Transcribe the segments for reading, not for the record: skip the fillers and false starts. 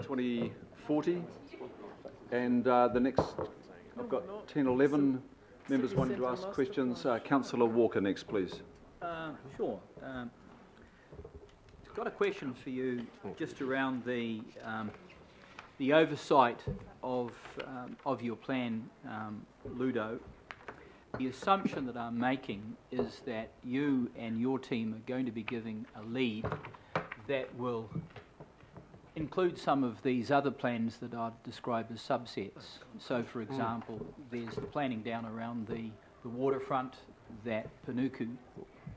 2040. And the next, I've got 10, 11 members wanting to ask questions. Councillor Walker next, please. Sure. I've got a question for you just around the oversight of your plan, Ludo. The assumption that I'm making is that you and your team are going to be giving a lead that will include some of these other plans that I've described as subsets. So, for example, there's the planning down around the waterfront that Panuku,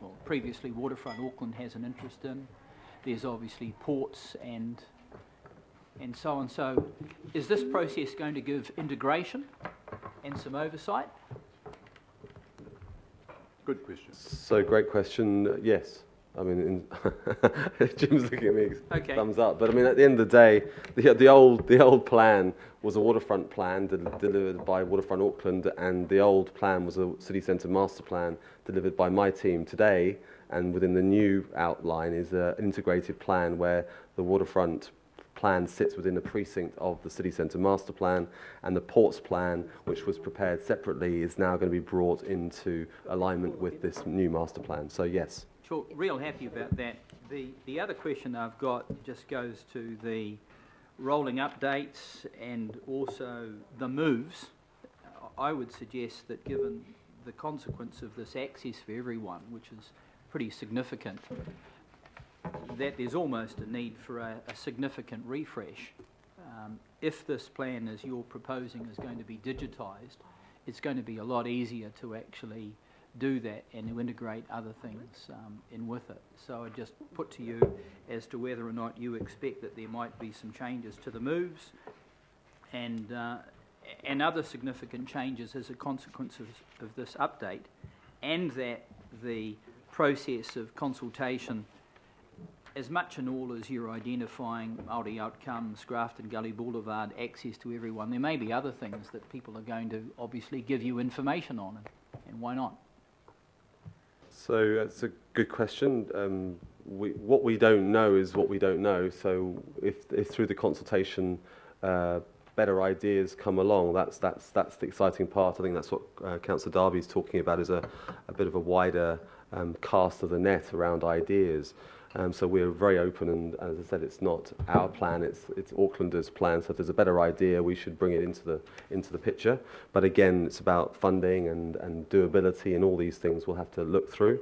well, previously Waterfront Auckland, has an interest in. There's obviously ports and so on. So, is this process going to give integration and some oversight? Good question. So, great question. Yes. I mean, Jim's looking at me, okay. Thumbs up. But I mean, at the end of the day, the old plan was a waterfront plan delivered by Waterfront Auckland, and the old plan was a city centre master plan delivered by my team today. And within the new outline is an integrated plan where the waterfront plan sits within the precinct of the city centre master plan, and the ports plan, which was prepared separately, is now going to be brought into alignment with this new master plan. So yes. Sure, real happy about that. The other question I've got just goes to the rolling updates and also the moves. I would suggest that given the consequence of this access for everyone, which is pretty significant, that there's almost a need for a significant refresh. If this plan, as you're proposing, is going to be digitised, it's going to be a lot easier to actually do that and to integrate other things in with it. So I just put to you as to whether or not you expect that there might be some changes to the moves and other significant changes as a consequence of this update, and that the process of consultation, as much and all as you're identifying Māori outcomes, Grafton Gully Boulevard, access to everyone, there may be other things that people are going to obviously give you information on, and why not? So that's a good question. What we don't know is what we don't know. So if through the consultation better ideas come along, that's the exciting part. I think that's what Councillor Darby is talking about, is a bit of a wider cast of the net around ideas. So we're very open, and as I said, it's not our plan, it's Aucklanders' plan. So if there's a better idea, we should bring it into the picture. But again, it's about funding and doability, and all these things we'll have to look through.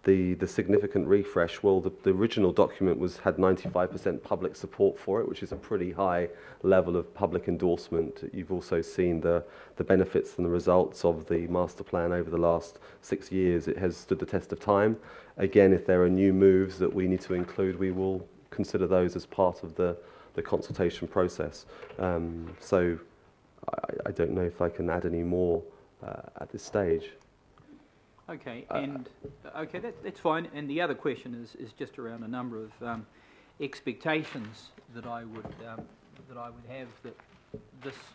The significant refresh, well, the original document had 95% public support for it, which is a pretty high level of public endorsement. You've also seen the benefits and the results of the master plan over the last 6 years. It has stood the test of time. Again, if there are new moves that we need to include, we will consider those as part of the consultation process. So I don't know if I can add any more at this stage. Okay, and okay, that's fine. And the other question is just around a number of expectations that I would have that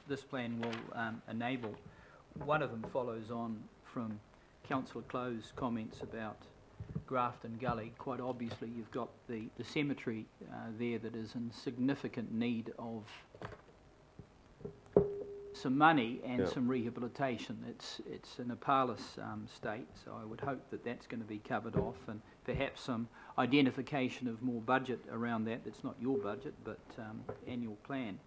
this plan will enable. One of them follows on from Councillor Clowe's comments about Grafton Gully. Quite obviously, you've got the cemetery there that is in significant need of some money and some rehabilitation. It's in a parlous state, so I would hope that that's going to be covered off, and perhaps some identification of more budget around that. That's not your budget, but annual plan.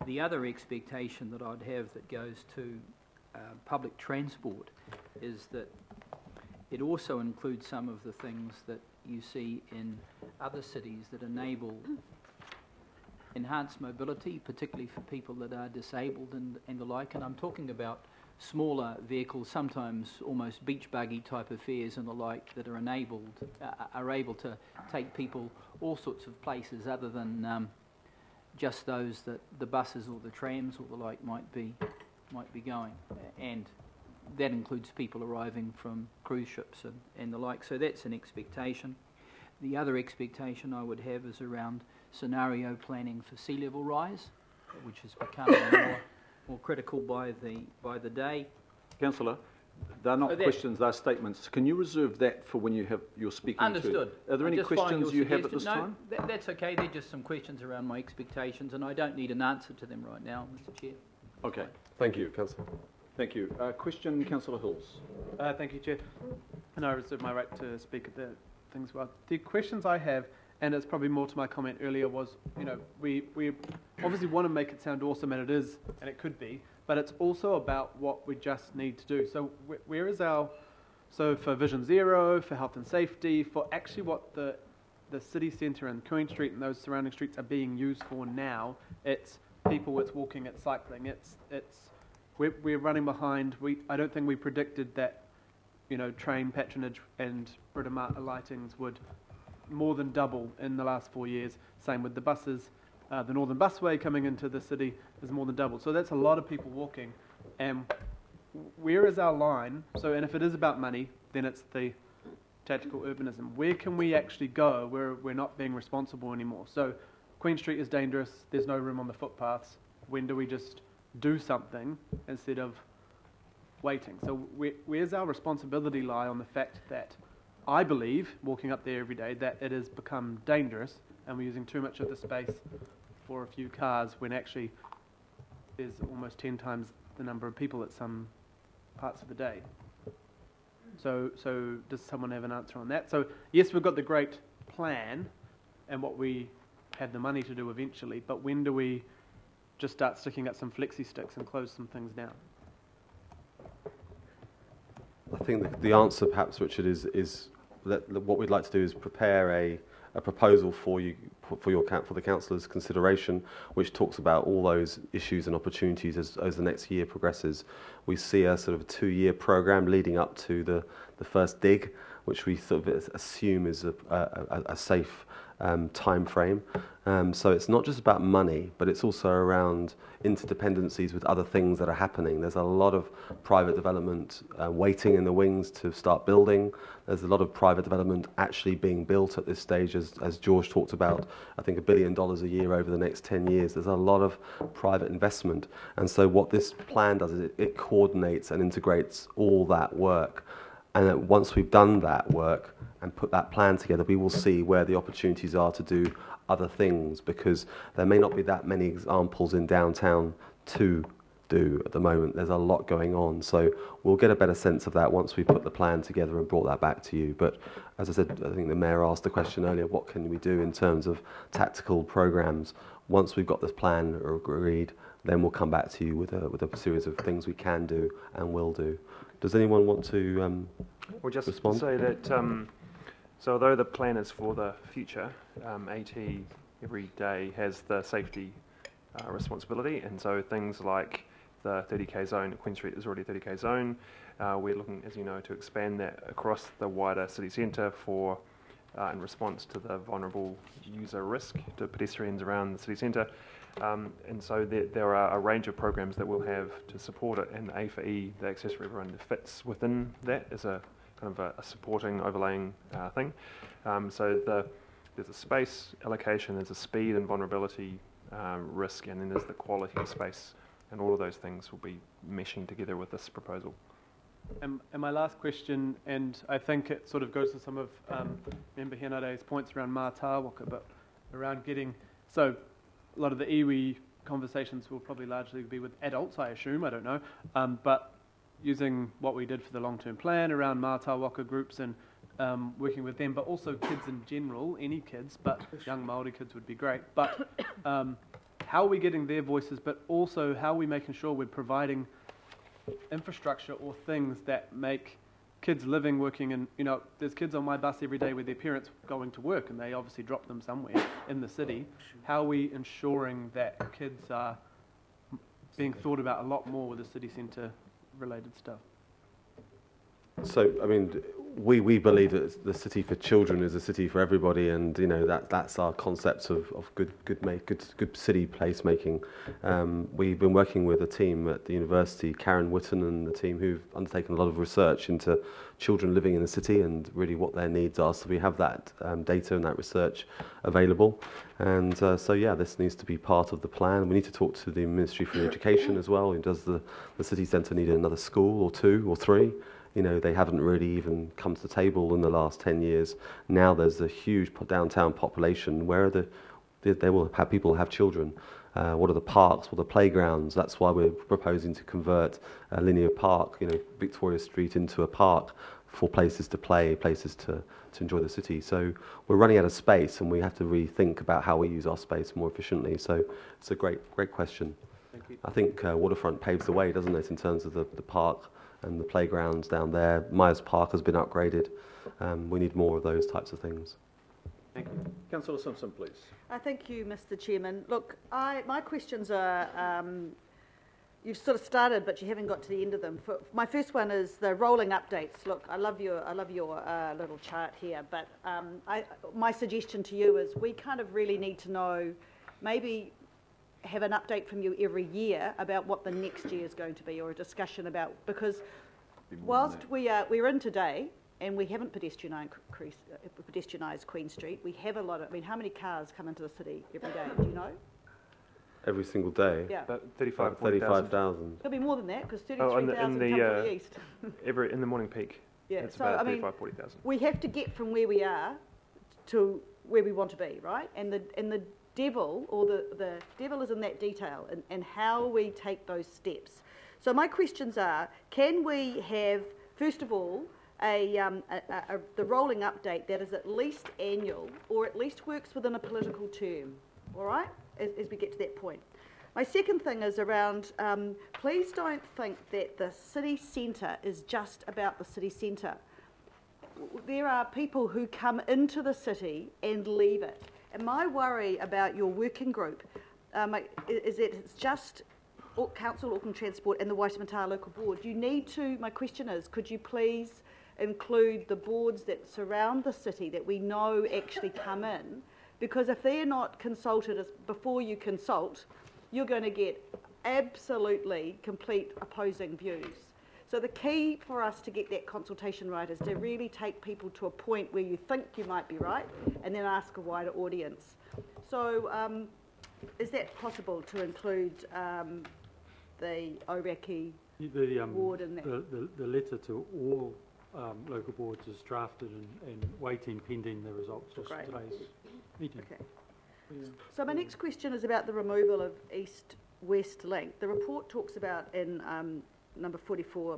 The other expectation that I'd have that goes to public transport is that it also includes some of the things that you see in other cities that enable enhanced mobility, particularly for people that are disabled and the like. And I'm talking about smaller vehicles, sometimes almost beach buggy type affairs and the like, that are able to take people all sorts of places other than just those that the buses or the trams or the like might be going. And that includes people arriving from cruise ships and the like. So that's an expectation. The other expectation I would have is around scenario planning for sea level rise, which is becoming more critical by the day. Councillor, They're not Oh, that- questions, they're statements. Can you reserve that for when you're speaking Understood. to? Are there I any just find questions your you have at this suggestion- time? No, that's okay. They're just some questions around my expectations, and I don't need an answer to them right now, Mr. Chair. Okay, Thank you, Councillor. thank you. Question, Councillor Hills. Thank you, Chair. And I reserve my right to speak at the things. Well, the questions I have, and it's probably more to my comment earlier, was, you know, we obviously want to make it sound awesome, and it is, and it could be, but it's also about what we just need to do. So where is our, so for Vision Zero, for health and safety, for actually what the city centre and Queen Street and those surrounding streets are being used for now, it's people, it's walking, it's cycling, we're running behind. I don't think we predicted that, you know, train patronage and Britomart lightings would more than double in the last 4 years. Same with the buses. The Northern Busway coming into the city is more than double. So that's a lot of people walking. And where is our line? So, and if it is about money, then it's the tactical urbanism. Where can we actually go where we're not being responsible anymore? So Queen Street is dangerous. There's no room on the footpaths. When do we just do something instead of waiting? So where's our responsibility lie on the fact that I believe, walking up there every day, that it has become dangerous and we're using too much of the space for a few cars when actually there's almost 10 times the number of people at some parts of the day. So does someone have an answer on that? So yes, we've got the great plan and what we have the money to do eventually, but when do we just start sticking up some flexi sticks and close some things down? I think the answer, perhaps, Richard, is that what we'd like to do is prepare a proposal for the councillors' consideration, which talks about all those issues and opportunities as the next year progresses. We see a sort of 2-year programme leading up to the first dig, which we sort of assume is a safe time frame. So it's not just about money, but it's also around interdependencies with other things that are happening. There's a lot of private development waiting in the wings to start building. There's a lot of private development actually being built at this stage, as George talked about, I think $1 billion a year over the next 10 years. There's a lot of private investment. And so what this plan does is it coordinates and integrates all that work. And once we've done that work and put that plan together, we will see where the opportunities are to do other things, because there may not be that many examples in downtown to do at the moment. There's a lot going on. So we'll get a better sense of that once we put the plan together and brought that back to you. But as I said, I think the Mayor asked the question earlier, what can we do in terms of tactical programmes? Once we've got this plan agreed, then we'll come back to you with a series of things we can do and will do. Does anyone want to Well, just respond? to say that, so although the plan is for the future, AT every day has the safety responsibility, and so things like the 30k zone at Queen Street is already a 30k zone. We're looking, as you know, to expand that across the wider city centre for in response to the vulnerable user risk to pedestrians around the city centre. And so there are a range of programs that we'll have to support it, and A for E, the Access for Everyone, fits within that as a kind of a supporting, overlaying thing. So there's a space allocation, there's a speed and vulnerability risk, and then there's the quality of space, and all of those things will be meshing together with this proposal. And my last question, and I think it sort of goes to some of Member Hianare's points around Mātāwaka, but around getting, so a lot of the iwi conversations will probably largely be with adults, I assume, I don't know, but using what we did for the long-term plan around Mātāwaka groups and working with them, but also kids in general, any kids, but young Māori kids would be great, but how are we getting their voices, but also how are we making sure we're providing infrastructure or things that make kids living, working, and, you know, there's kids on my bus every day with their parents going to work, and they obviously drop them somewhere in the city. How are we ensuring that kids are being thought about a lot more with the city centre related stuff? So, I mean, we believe that the city for children is a city for everybody, and you know that's our concept of good city placemaking. We've been working with a team at the university, Karen Witten and the team, who've undertaken a lot of research into children living in the city and really what their needs are. So we have that data and that research available, and so yeah, this needs to be part of the plan. We need to talk to the Ministry for Education as well. Does the city centre need another school or 2 or 3? You know, they haven't really even come to the table in the last 10 years. Now there's a huge downtown population. Where are they will have people have children. What are the parks? What are the playgrounds? That's why we're proposing to convert Linear Park, you know, Victoria Street, into a park for places to play, places to enjoy the city. So we're running out of space, and we have to rethink about how we use our space more efficiently. So it's a great question. Thank you. I think Waterfront paves the way, doesn't it, in terms of the park and the playgrounds down there. Myers Park has been upgraded. We need more of those types of things. Thank you. Councillor Simpson, please. Thank you, Mr. Chairman. Look, my questions are, you've sort of started, but you haven't got to the end of them. My first one is the rolling updates. Look, I love your little chart here, but my suggestion to you is we kind of really need to know, maybe have an update from you every year about what the next year is going to be, or a discussion about, because whilst we're in today and we haven't pedestrianised Queen Street, we have a lot of, I mean, how many cars come into the city every day, do you know? Every single day? Yeah. About 35,000. 35,000. It'll be more than that, because Oh, 33,000 come from the east. In the morning peak. Yeah, It's so about I mean, 40,000. we have to get from where we are to where we want to be, right? And the devil, or the devil is in that detail, and how we take those steps. So my questions are, can we have, first of all, the rolling update that is at least annual, or at least works within a political term, all right, as we get to that point. My second thing is around, please don't think that the city centre is just about the city centre. There are people who come into the city and leave it. And my worry about your working group is that it's just Council Auckland Transport and the Waitemata Local Board. You need to, my question is, could you please include the boards that surround the city that we know actually come in? Because if they're not consulted before you consult, you're going to get absolutely complete opposing views. So the key for us to get that consultation right is to really take people to a point where you think you might be right, and then ask a wider audience. So is that possible to include the Ōrākei board in that? The letter to all local boards is drafted and waiting pending the results of today's meeting. Okay. So my next question is about the removal of East-West link. The report talks about in number 44,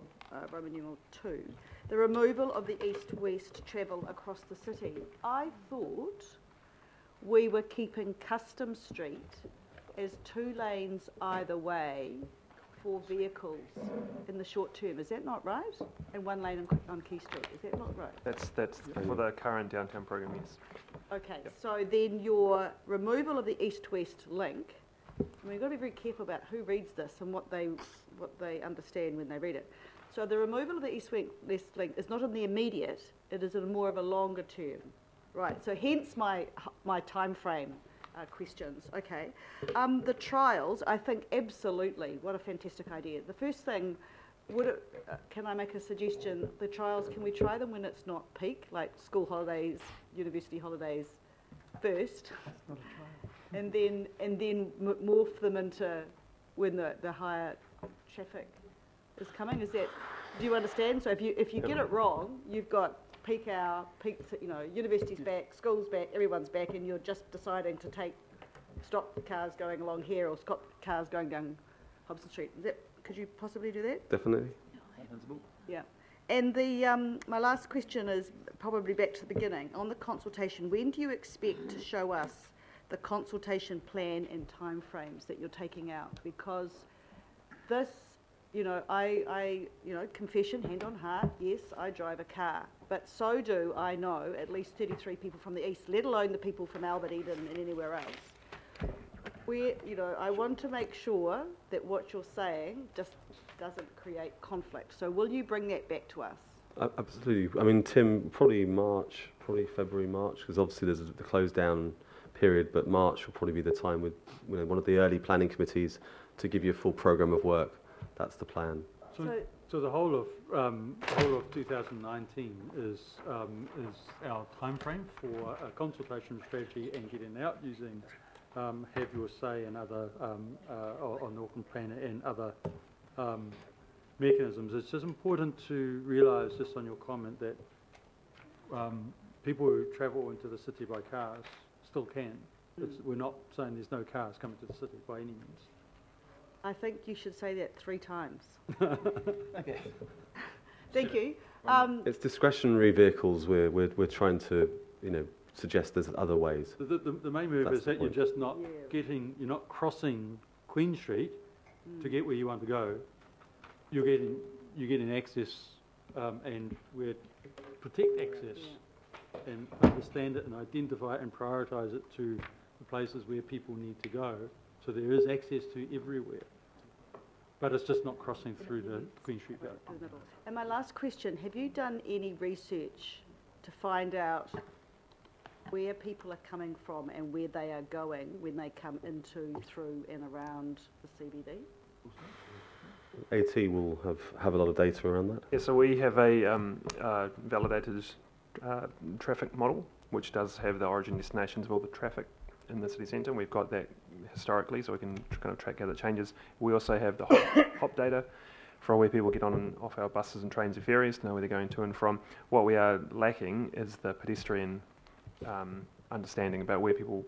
Roman numeral 2, the removal of the east-west travel across the city. I thought we were keeping Custom Street as 2 lanes either way for vehicles in the short term. Is that not right? And 1 lane on Quay Street. Is that not right? That's for the current downtown program, yes. Okay, so then your removal of the east-west link, I mean, you've got to be very careful about who reads this and what they understand when they read it. So the removal of the east-west link is not in the immediate, it is in more of a longer term. Right, so hence my time frame questions. Okay, the trials, I think absolutely, what a fantastic idea. The first thing, can I make a suggestion? The trials, can we try them when it's not peak, like school holidays, university holidays first, and then morph them into when the higher traffic is coming? Is that, do you understand? So if you get it wrong, you've got peak hour, university's back, school's back, everyone's back, and you're just deciding to stop the cars going along here or stop cars going down Hobson Street. Could you possibly do that? Definitely. Yeah. And my last question is probably back to the beginning. On the consultation, when do you expect to show us the consultation plan and timeframes that you're taking out? Because this, confession, hand on heart, yes, I drive a car, but so do I know at least 33 people from the east, let alone the people from Albert Eden and anywhere else. I want to make sure that what you're saying just doesn't create conflict. So will you bring that back to us? Absolutely. I mean, Tim, probably February, March, because obviously there's the close down period, but March will probably be the time with one of the early planning committees to give you a full programme of work. That's the plan. So the whole of 2019 is our timeframe for a consultation strategy and getting out using Have Your Say and other on the Auckland Plan and other mechanisms. It's just important to realise, just on your comment, that people who travel into the city by cars still can. We're not saying there's no cars coming to the city by any means. I think you should say that 3 times. Okay. Thank you. It's discretionary vehicles. We're trying to suggest there's other ways. The main move is that you're just not you're not crossing Queen Street to get where you want to go. You're getting access, and we protect access and understand it and identify it and prioritise it to the places where people need to go. So there is access to everywhere, but it's just not crossing through the Queen Street Road. And my last question, have you done any research to find out where people are coming from and where they are going when they come into, through and around the CBD? AT will have a lot of data around that. Yeah, so we have a validated traffic model, which does have the origin destinations of all the traffic in the city centre. We've got that historically, so we can kind of track how that changes. We also have the hop data for where people get on and off our buses and trains and ferries to know where they're going to and from. What we are lacking is the pedestrian understanding about where people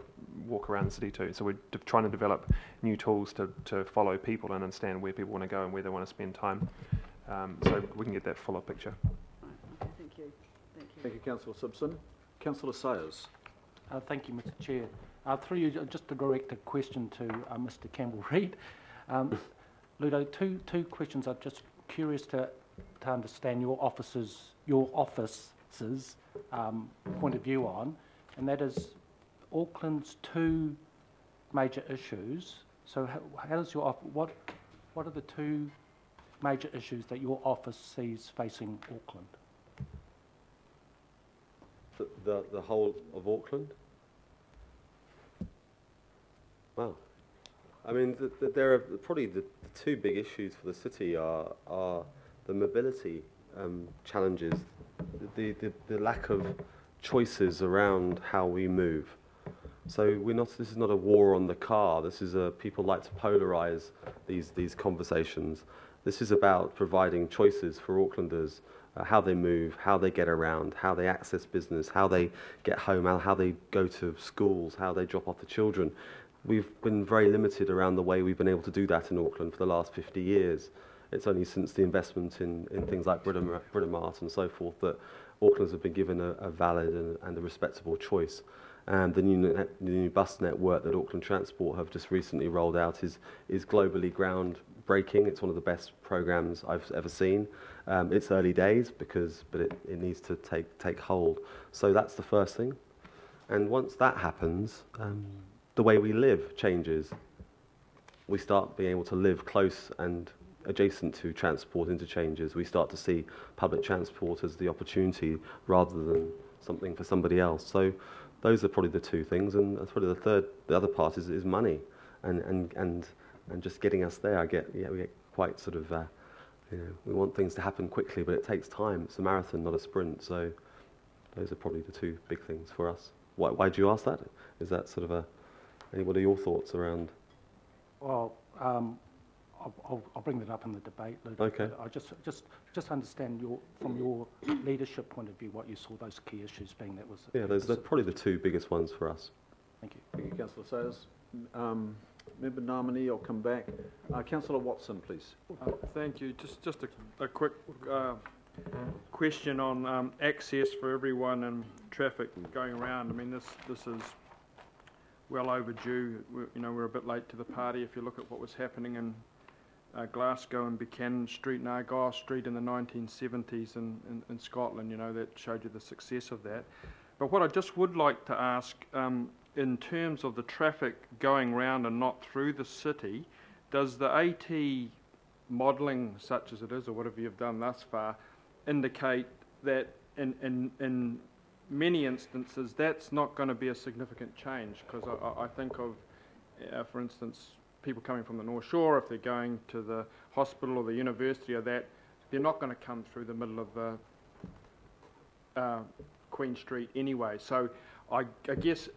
walk around the city too. So we're trying to develop new tools to follow people and understand where people want to go and where they want to spend time, so we can get that fuller picture. Okay, thank you. Thank you. Thank you, Councillor Simpson. Councillor Sayers. Thank you, Mr. Chair. Through you, just to direct a question to Mr. Campbell-Reid. Ludo, two questions. I'm just curious to understand your office's point of view on, and that is Auckland's 2 major issues. So how does your what are the 2 major issues that your office sees facing Auckland? The whole of Auckland? Wow. I mean, there are probably the 2 big issues for the city are the mobility challenges, the lack of choices around how we move. So this is not a war on the car. This is people like to polarize these conversations. This is about providing choices for Aucklanders, how they move, how they get around, how they access business, how they get home, how they go to schools, how they drop off the children. We've been very limited around the way we've been able to do that in Auckland for the last 50 years. It's only since the investment in things like Britomart and so forth that Aucklanders have been given a valid and a respectable choice. And the new bus network that Auckland Transport have just recently rolled out is globally groundbreaking. It's one of the best programs I've ever seen. It's early days but it needs to take hold. So that's the first thing. And once that happens, the way we live changes. We start being able to live close and adjacent to transport interchanges. We start to see public transport as the opportunity rather than something for somebody else. So those are probably the 2 things, and that's probably the other part is money, and just getting us there. We get quite sort of we want things to happen quickly, but it takes time. It's a marathon, not a sprint. So those are probably the 2 big things for us. Why do you ask that? Is that sort of what are your thoughts around? Well, I'll bring that up in the debate, Ludo. Okay. I just understand from your leadership point of view what you saw those key issues being. That was those are probably the 2 biggest ones for us. Thank you. Thank you, Councillor Sayers. Member Namani, I'll come back. Councillor Watson, please. Thank you. Just a quick question on access for everyone and traffic going around. I mean, this is well overdue. We're a bit late to the party. If you look at what was happening in Glasgow and Buchanan Street and Argyle Street in the 1970s in Scotland, that showed you the success of that. But what I just would like to ask, in terms of the traffic going round and not through the city, does the AT modelling, such as it is, or whatever you've done thus far, indicate that in many instances that's not going to be a significant change, because I think of, for instance, people coming from the North Shore, if they're going to the hospital or the university or that, they're not going to come through the middle of Queen Street anyway. So I guess,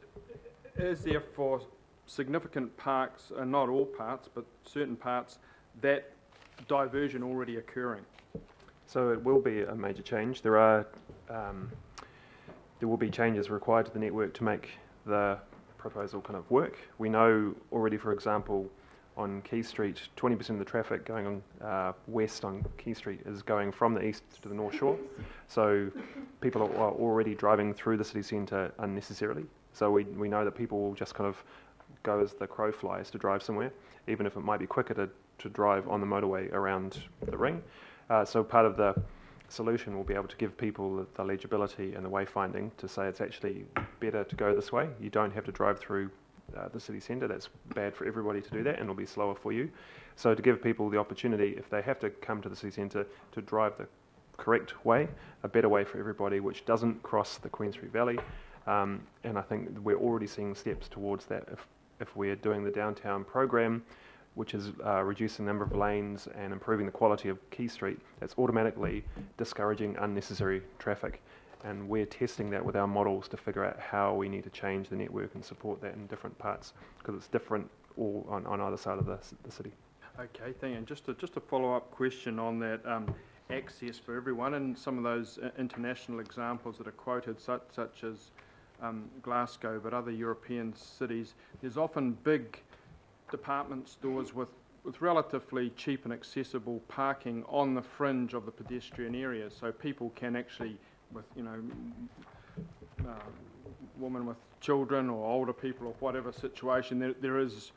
is there for significant parts, not all parts, but certain parts, that diversion already occurring? So it will be a major change. There will be changes required to the network to make the proposal kind of work. We know already, for example, on Quay Street, 20% of the traffic going on west on Quay Street is going from the east to the North Shore. So people are already driving through the city centre unnecessarily. So we know that people will just kind of go as the crow flies to drive somewhere, even if it might be quicker to drive on the motorway around the ring. So part of the solution will be able to give people the legibility and the wayfinding to say it's actually better to go this way. You don't have to drive through the city centre. That's bad for everybody to do that, and it'll be slower for you. So to give people the opportunity, if they have to come to the city centre, to drive the correct way, a better way for everybody, which doesn't cross the Queen Street Valley. And I think we're already seeing steps towards that. If we're doing the downtown program, which is reducing the number of lanes and improving the quality of Quay Street, that's automatically discouraging unnecessary traffic. And we're testing that with our models to figure out how we need to change the network and support that in different parts, because it's different all on either side of the city. Okay, thank you. And just a follow-up question on that access for everyone, and some of those international examples that are quoted, such as Glasgow, but other European cities, there's often big department stores with relatively cheap and accessible parking on the fringe of the pedestrian area, so people can actually, with women with children or older people or whatever situation, there is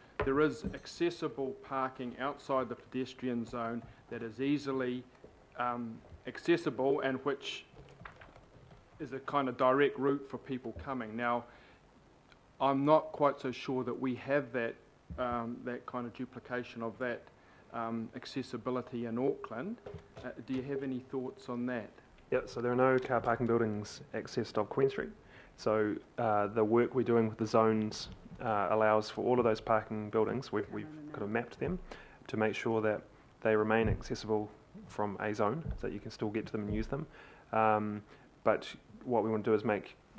accessible parking outside the pedestrian zone that is easily accessible, and which is a kind of direct route for people coming. Now, I'm not quite so sure that we have that that kind of duplication of that accessibility in Auckland. Do you have any thoughts on that? Yeah, so there are no car parking buildings accessed off Queen Street. So the work we're doing with the zones allows for all of those parking buildings. We've kind of mapped them to make sure that they remain accessible from a zone, so that you can still get to them and use them. But what we want to do is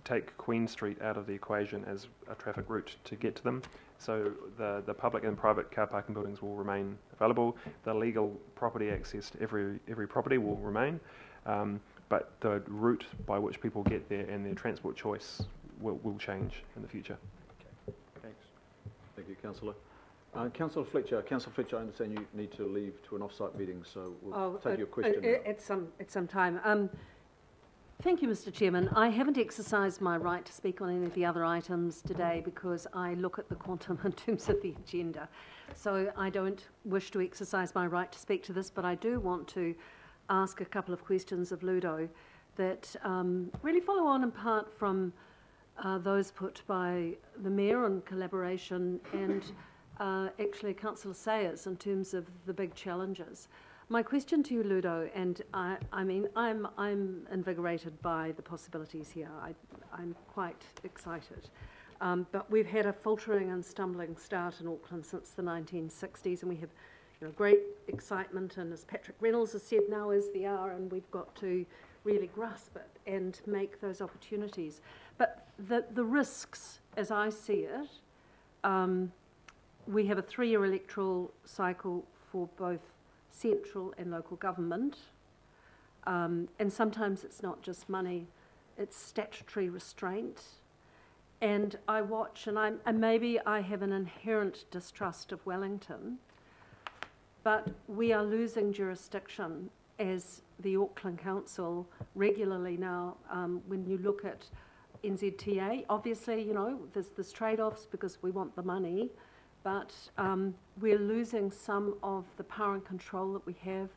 take Queen Street out of the equation as a traffic route to get to them. So the public and private car parking buildings will remain available. The legal property access to every property will remain. But the route by which people get there and their transport choice will change in the future. Okay, thanks. Thank you, Councillor. Councillor Fletcher, I understand you need to leave to an off-site meeting, so we'll take your question now. At some time. Thank you, Mr. Chairman. I haven't exercised my right to speak on any of the other items today because I look at the quantum in terms of the agenda. So I don't wish to exercise my right to speak to this, but I do want to ask a couple of questions of Ludo that really follow on in part from those put by the Mayor in collaboration and actually Councillor Sayers in terms of the big challenges. My question to you, Ludo, and I mean, I'm invigorated by the possibilities here. I'm quite excited. But we've had a faltering and stumbling start in Auckland since the 1960s, and we have great excitement, and as Patrick Reynolds has said, now is the hour, and we've got to really grasp it and make those opportunities. But the risks, as I see it, we have a 3-year electoral cycle for both central and local government, and sometimes it's not just money, it's statutory restraint. And I watch, and maybe I have an inherent distrust of Wellington, but we are losing jurisdiction as the Auckland Council regularly now. When you look at NZTA, obviously, there's trade-offs because we want the money, but we're losing some of the power and control that we have,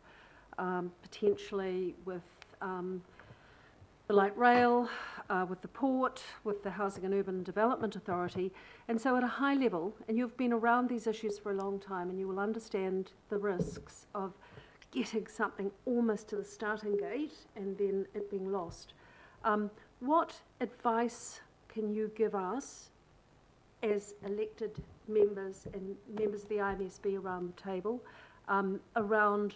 potentially with the light rail, with the port, with the Housing and Urban Development Authority. And so at a high level, and you've been around these issues for a long time, and you will understand the risks of getting something almost to the starting gate and then it being lost. What advice can you give us as elected members and members of the IMSB around the table around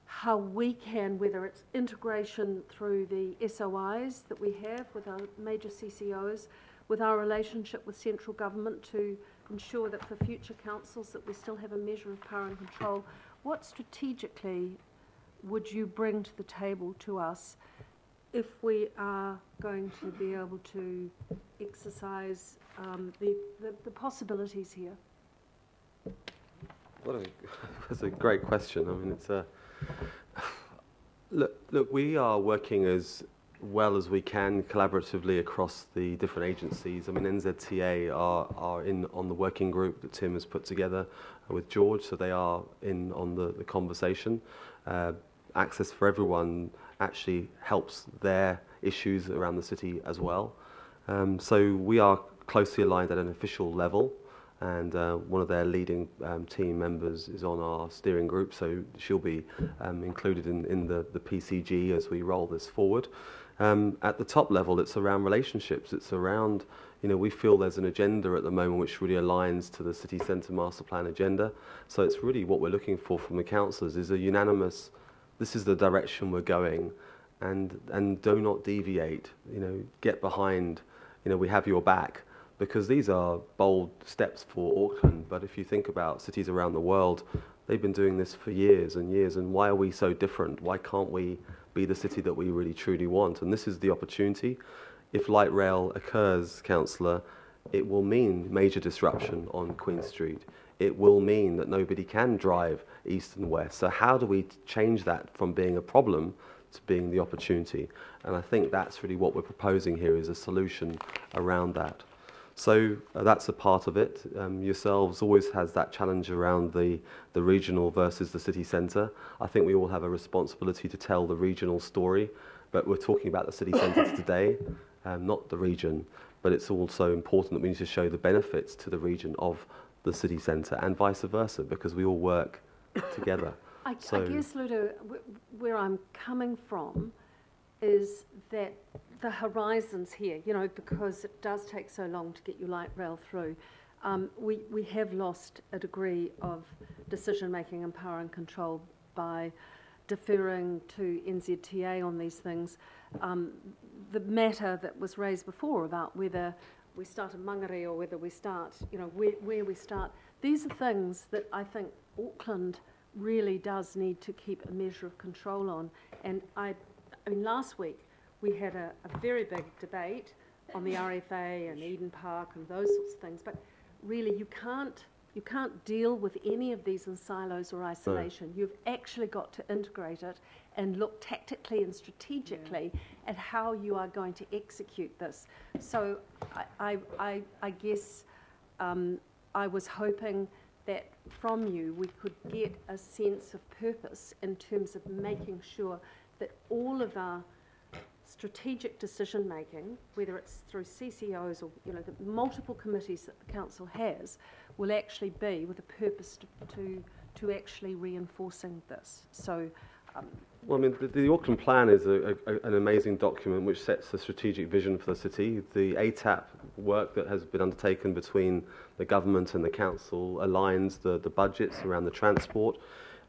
how we can, whether it's integration through the SOIs that we have with our major CCOs, with our relationship with central government to ensure that for future councils that we still have a measure of power and control, what strategically would you bring to the table to us if we are going to be able to exercise the possibilities here? That's a great question. I mean, it's a look. We are working as well as we can collaboratively across the different agencies. I mean, NZTA are in on the working group that Tim has put together with George, so they are in on the conversation. Access for Everyone actually helps their issues around the city as well. So we are closely aligned at an official level, and one of their leading team members is on our steering group, so she'll be included in the PCG as we roll this forward. At the top level, it's around relationships. It's around, we feel there's an agenda at the moment which really aligns to the city centre master plan agenda. So it's really what we're looking for from the councillors is a unanimous, this is the direction we're going, and do not deviate. Get behind, we have your back. Because these are bold steps for Auckland, but if you think about cities around the world, they've been doing this for years and years, and why are we so different? Why can't we be the city that we really truly want? And this is the opportunity. If light rail occurs, Councillor, it will mean major disruption on Queen Street. It will mean that nobody can drive east and west. So how do we change that from being a problem to being the opportunity? And I think that's really what we're proposing here, is a solution around that. So that's a part of it. Yourselves always has that challenge around the regional versus the city centre. I think we all have a responsibility to tell the regional story, but we're talking about the city centre today, not the region. But it's also important that we need to show the benefits to the region of the city centre and vice versa, because we all work together. I guess, Ludo, where I'm coming from is that the horizons here, because it does take so long to get your light rail through, we have lost a degree of decision-making and power and control by deferring to NZTA on these things. The matter that was raised before about whether we start in Mangere or whether we start, where we start, these are things that I think Auckland really does need to keep a measure of control on. And I mean, last week, we had a very big debate on the RFA and Eden Park and those sorts of things, but really you can't deal with any of these in silos or isolation. You've actually got to integrate it and look tactically and strategically at how you are going to execute this. So I guess I was hoping that from you we could get a sense of purpose in terms of making sure that all of our strategic decision making, whether it's through CCOs or the multiple committees that the council has, will actually be with a purpose to actually reinforcing this. So, well, I mean, the Auckland Plan is an amazing document which sets a strategic vision for the city. The ATAP work that has been undertaken between the government and the council aligns the budgets around the transport.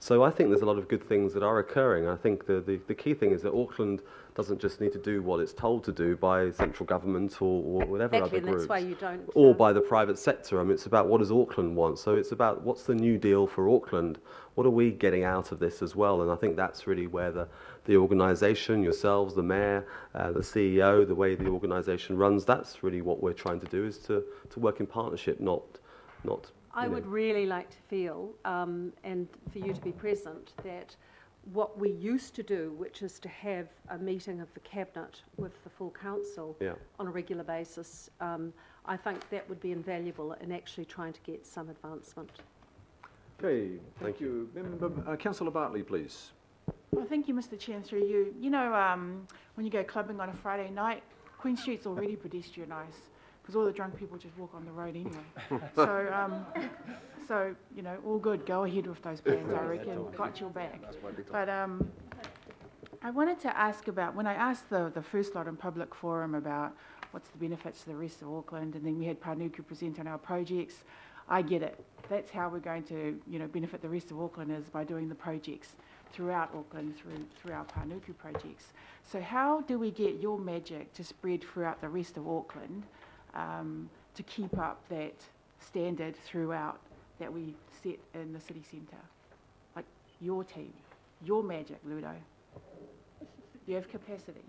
So I think there's a lot of good things that are occurring. I think the key thing is that Auckland doesn't just need to do what it's told to do by central government or whatever other groups, that's why you don't, or by the private sector. I mean, it's about what does Auckland want. So it's about what's the new deal for Auckland. What are we getting out of this as well? And I think that's really where the organisation, yourselves, the mayor, the CEO, the way the organisation runs, that's really what we're trying to do, is to work in partnership, not. I would really like to feel, and for you to be present, that what we used to do, which is to have a meeting of the Cabinet with the full council on a regular basis, I think that would be invaluable in actually trying to get some advancement. Okay, thank you. Councillor Bartley, please. Well, thank you, Mr. Chair, and through you. When you go clubbing on a Friday night, Queen Street's already pedestrianised, because all the drunk people just walk on the road anyway. So, you know, all good, go ahead with those plans, I reckon, got your back. But I wanted to ask about, when I asked the first lot in public forum about what's the benefits to the rest of Auckland, and then we had Panuku present on our projects, I get it. That's how we're going to, you know, benefit the rest of Auckland, is by doing the projects throughout Auckland, through our Panuku projects. So how do we get your magic to spread throughout the rest of Auckland to keep up that standard throughout that we set in the city centre? Like your team, your magic, Ludo. Do you have capacity?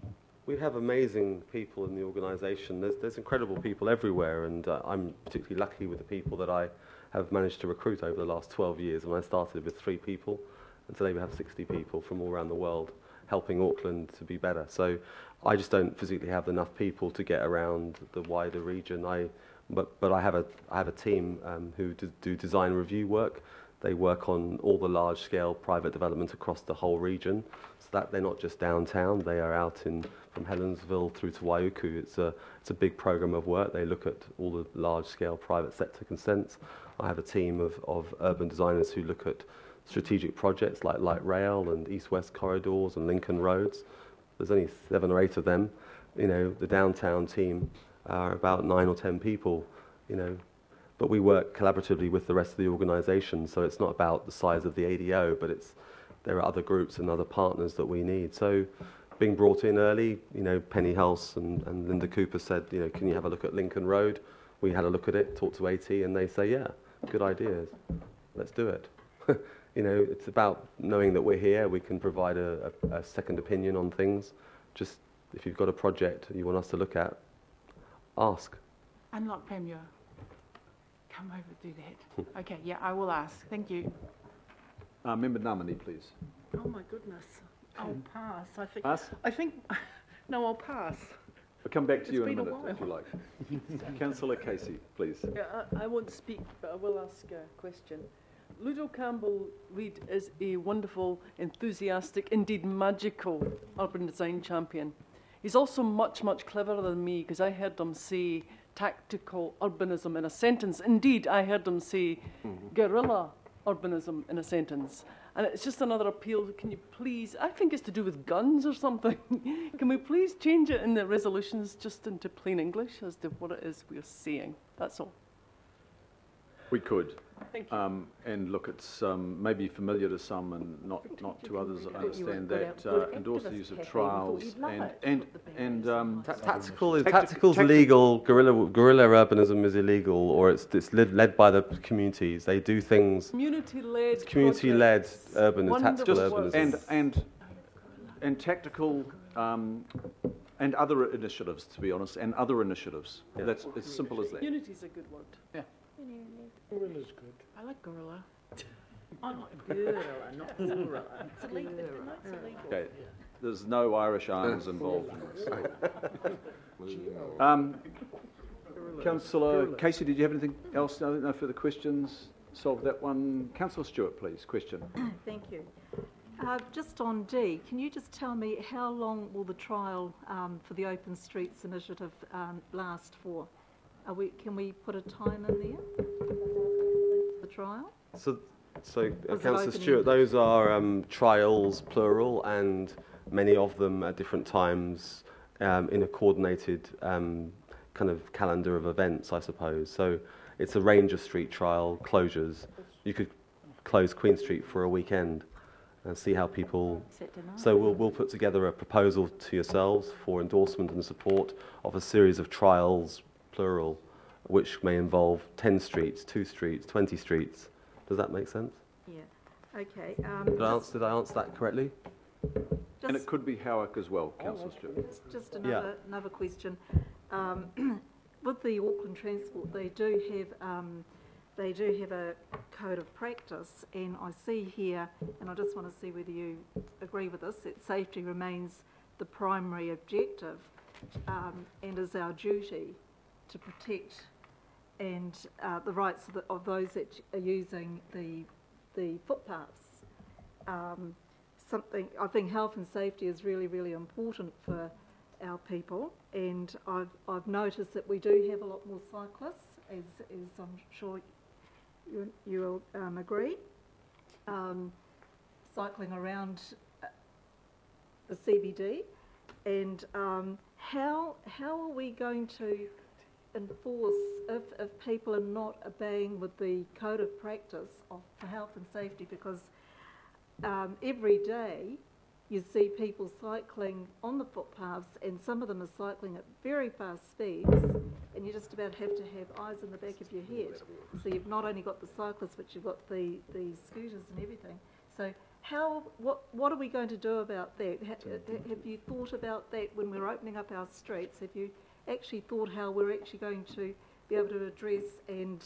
We have amazing people in the organisation. There's incredible people everywhere, and I'm particularly lucky with the people that I have managed to recruit over the last 12 years. When I started with 3 people, and today we have 60 people from all around the world helping Auckland to be better. So I just don't physically have enough people to get around the wider region. But I have a team who do design review work. They work on all the large-scale private development across the whole region, so that they're not just downtown. They are out from Helensville through to Waiuku. It's a big program of work. They look at all the large-scale private sector consents. I have a team of urban designers who look at strategic projects like light rail and east-west corridors and Lincoln roads. There's only 7 or 8 of them. You know, the downtown team are about 9 or 10 people. You know. But we work collaboratively with the rest of the organisation, so it's not about the size of the ADO, but there are other groups and other partners that we need. So being brought in early, you know, Penny Hulse and Linda Cooper said, you know, can you have a look at Lincoln Road? We had a look at it, talked to AT, and they say, yeah, good ideas, let's do it. You know, it's about knowing that we're here, we can provide a second opinion on things. Just, if you've got a project you want us to look at, ask. Unlock Premier. Come over, do that. Okay, yeah, I will ask. Thank you. Member Namani, please. Oh my goodness, I'll pass. Pass? I think, no, I'll pass. We'll come back to you in a It's been minute, a if you like. Councillor Casey, please. Yeah, I won't speak, but I will ask a question. Ludo Campbell-Reid is a wonderful, enthusiastic, indeed magical urban design champion. He's also much, much cleverer than me, because I heard him say tactical urbanism in a sentence. Indeed, I heard him say guerrilla urbanism in a sentence. And it's just another appeal. Can you please, I think it's to do with guns or something. Can we please change it in the resolutions just into plain English as to what it is we're saying? That's all. We could. Thank you. And look, it's maybe familiar to some and not to others. I understand that. Endorse the use of trials and tactical's legal. Guerrilla urbanism is illegal, or it's led by the communities. They do things. Community-led. Community-led urbanism, tactical urbanism. And tactical and other initiatives, to be honest, and other initiatives. Yeah. That's as simple as that. Unity's a good word. Yeah. Gorilla's good. I like gorilla. I like gorilla, not gorilla. It's illegal. Okay. There's no Irish arms involved in this. Councillor Casey, did you have anything else? No further questions? Solve that one. Councillor Stewart, please. Question. Thank you. Just on D, can you just tell me how long will the trial for the Open Streets initiative last for? Can we put a time in there? The trial? So Councillor Stewart, those are trials, plural, and many of them at different times in a coordinated kind of calendar of events, I suppose. So it's a range of street trial closures. You could close Queen Street for a weekend and see how people... So we'll put together a proposal to yourselves for endorsement and support of a series of trials, plural, which may involve 10 streets, 2 streets, 20 streets. Does that make sense? Yeah. Okay. Did I answer that correctly? And it could be Howick as well, Councillor Stewart. Just another question. With the Auckland Transport, they do have a code of practice, and I see here, and I just want to see whether you agree with this, that safety remains the primary objective and is our duty to protect and the rights of those that are using the footpaths. I think health and safety is really, really important for our people, and I've noticed that we do have a lot more cyclists, as I'm sure you'll agree. Cycling around the CBD, and how are we going to enforce if people are not obeying with the code of practice for health and safety? Because every day you see people cycling on the footpaths, and some of them are cycling at very fast speeds, and you just about have to have eyes in the back of your head. So you've not only got the cyclists, but you've got the scooters and everything. So what are we going to do about that? Have you thought about that when we're opening up our streets? Have you actually thought how we're actually going to be able to address and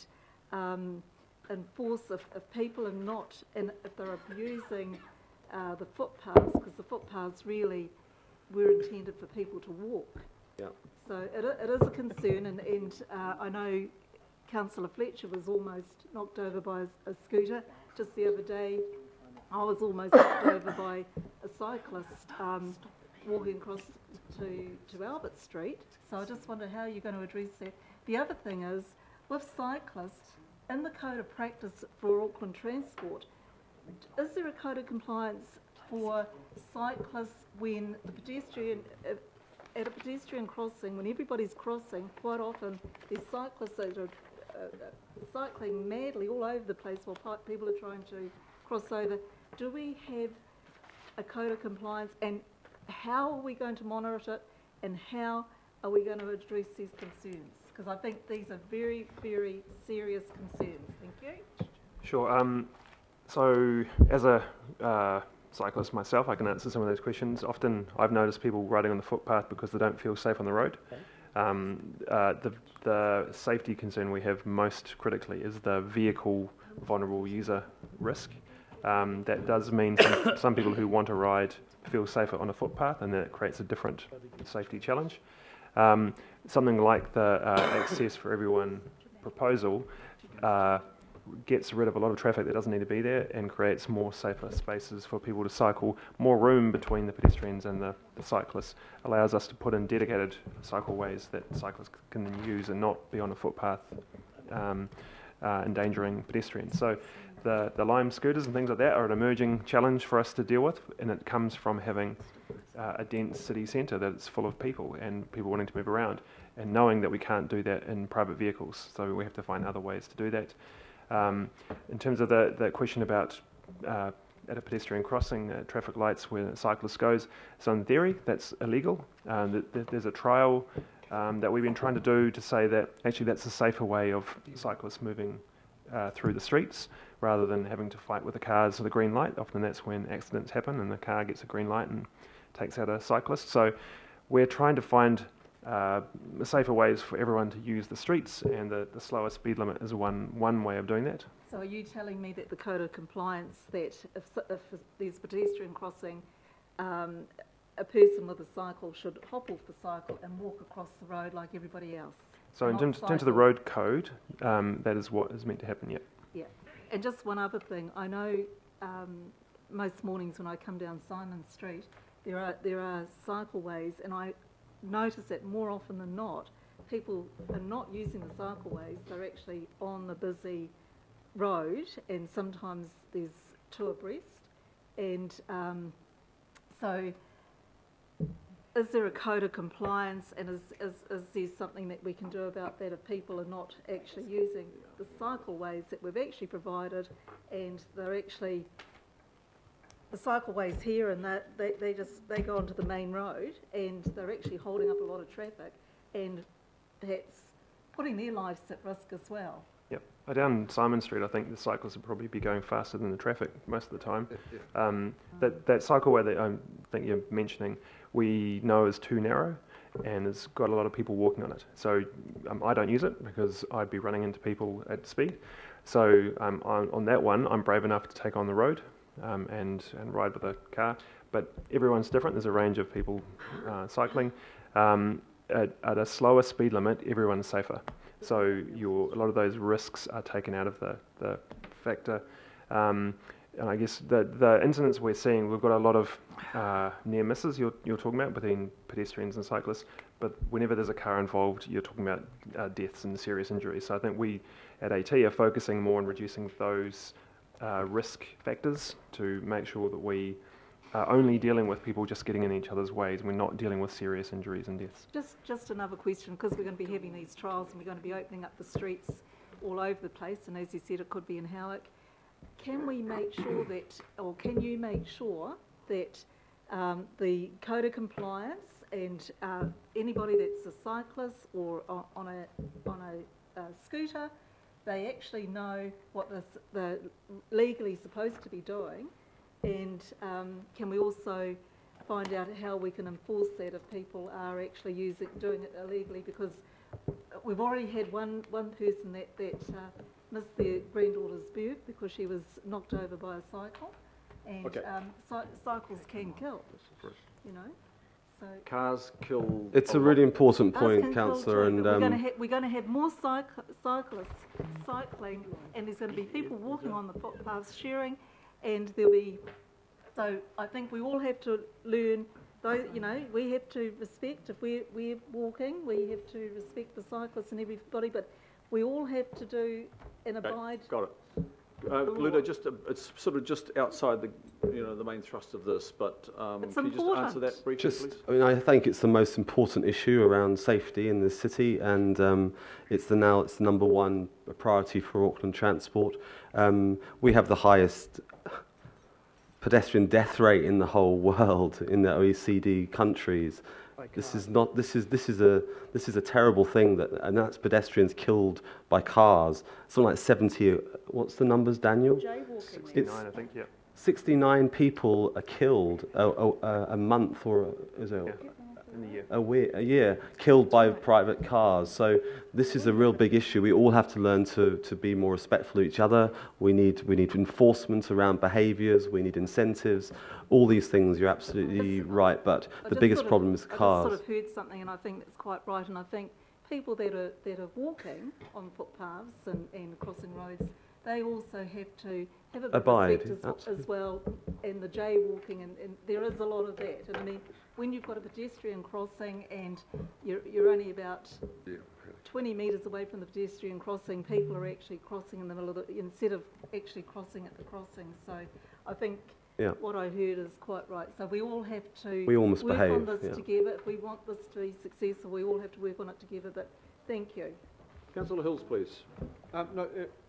enforce if people are not, and if they're abusing the footpaths, because the footpaths really were intended for people to walk. Yeah. So it is a concern, and I know Councillor Fletcher was almost knocked over by a scooter. Just the other day, I was almost knocked over by a cyclist walking across to Albert Street. So I just wonder how you're going to address that. The other thing is, with cyclists, in the code of practice for Auckland Transport, is there a code of compliance for cyclists when the pedestrian, at a pedestrian crossing, when everybody's crossing, quite often there's cyclists that are cycling madly all over the place while people are trying to cross over. Do we have a code of compliance, and how are we going to monitor it, and how are we going to address these concerns? Because I think these are very, very serious concerns. Thank you. Sure. So as a cyclist myself, I can answer some of those questions. Often I've noticed people riding on the footpath because they don't feel safe on the road. The safety concern we have most critically is the vehicle vulnerable user risk. That does mean some people who want to ride feel safer on a footpath, and that creates a different safety challenge. Something like the Access for Everyone proposal gets rid of a lot of traffic that doesn't need to be there and creates more safer spaces for people to cycle, more room between the pedestrians and the cyclists, allows us to put in dedicated cycleways that cyclists can then use and not be on a footpath endangering pedestrians. So the Lime scooters and things like that are an emerging challenge for us to deal with, and it comes from having a dense city centre that's full of people and people wanting to move around, and knowing that we can't do that in private vehicles, so we have to find other ways to do that. In terms of the question about at a pedestrian crossing, traffic lights where a cyclist goes, so in theory that's illegal. There's a trial that we've been trying to do to say that actually that's a safer way of cyclists moving through the streets rather than having to fight with the cars for the green light. Often that's when accidents happen and the car gets a green light and takes out a cyclist. So we're trying to find safer ways for everyone to use the streets, and the slower speed limit is one way of doing that. So are you telling me that the code of compliance, that if there's pedestrian crossing, a person with a cycle should hop off the cycle and walk across the road like everybody else? So in terms of the road code, that is what is meant to happen, yeah. Yeah. And just one other thing, I know most mornings when I come down Simon Street, there are cycleways, and I notice that more often than not, people are not using the cycleways, they're actually on the busy road, and sometimes there's two abreast. And so is there a code of compliance, and is there something that we can do about that if people are not actually using the cycleways that we've actually provided, and they're actually the cycleways here, and they go onto the main road, and they're actually holding up a lot of traffic, and that's putting their lives at risk as well. Yep. Down Simon Street, I think the cyclists would probably be going faster than the traffic most of the time. That cycleway that I think you're mentioning, we know is too narrow, and it's got a lot of people walking on it. So I don't use it because I'd be running into people at speed. So on that one, I'm brave enough to take on the road and ride with a car. But everyone's different. There's a range of people cycling. At a slower speed limit, everyone's safer. So a lot of those risks are taken out of the factor. And I guess the incidents we're seeing, we've got a lot of near misses you're talking about between pedestrians and cyclists, but whenever there's a car involved, you're talking about deaths and serious injuries. So I think we at AT are focusing more on reducing those risk factors to make sure that we are only dealing with people just getting in each other's ways. We're not dealing with serious injuries and deaths. Just another question, because we're going to be having these trials and we're going to be opening up the streets all over the place, and as you said, it could be in Howick. Can we make sure that, or can you make sure that the code of compliance and anybody that's a cyclist or on a scooter, they actually know what they're legally supposed to be doing? And can we also find out how we can enforce that if people are actually doing it illegally? Because we've already had one person that missed their granddaughter's birth because she was knocked over by a cycle, and cycles can kill, you know. So cars kill. It's a really important point, Councillor, and we're going to have more cyclists cycling, and there's going to be people walking on the footpaths sharing, and there'll be. So I think we all have to learn. Though, you know, we have to respect, if we're walking, we have to respect the cyclists and everybody, but we all have to do and abide. Got it. Ludo, it's sort of just outside the main thrust of this, but can you just answer that briefly, please? I mean, I think it's the most important issue around safety in the city, and it's the number one priority for Auckland Transport. We have the highest pedestrian death rate in the whole world in the OECD countries. This is a terrible thing, and that's pedestrians killed by cars. Something like 70. What's the numbers, Daniel? 69, I think. Yeah. 69 people are killed a month, or is it? Yeah. In a year killed by private cars. So this is a real big issue. We all have to learn to be more respectful of each other. We need enforcement around behaviours. We need incentives. All these things. You're absolutely right. But the biggest problem is the cars. I just sort of heard something, and I think that's quite right. And I think people that are walking on footpaths and crossing roads, they also have to have a bit of respect as well, and the jaywalking, and there is a lot of that. And I mean, when you've got a pedestrian crossing and you're only about 20 metres away from the pedestrian crossing, people are actually crossing in the middle of it instead of actually crossing at the crossing. So I think what I heard is quite right. So we all have to work on this together. If we want this to be successful, we all have to work on it together. But thank you. Councillor Hills, please.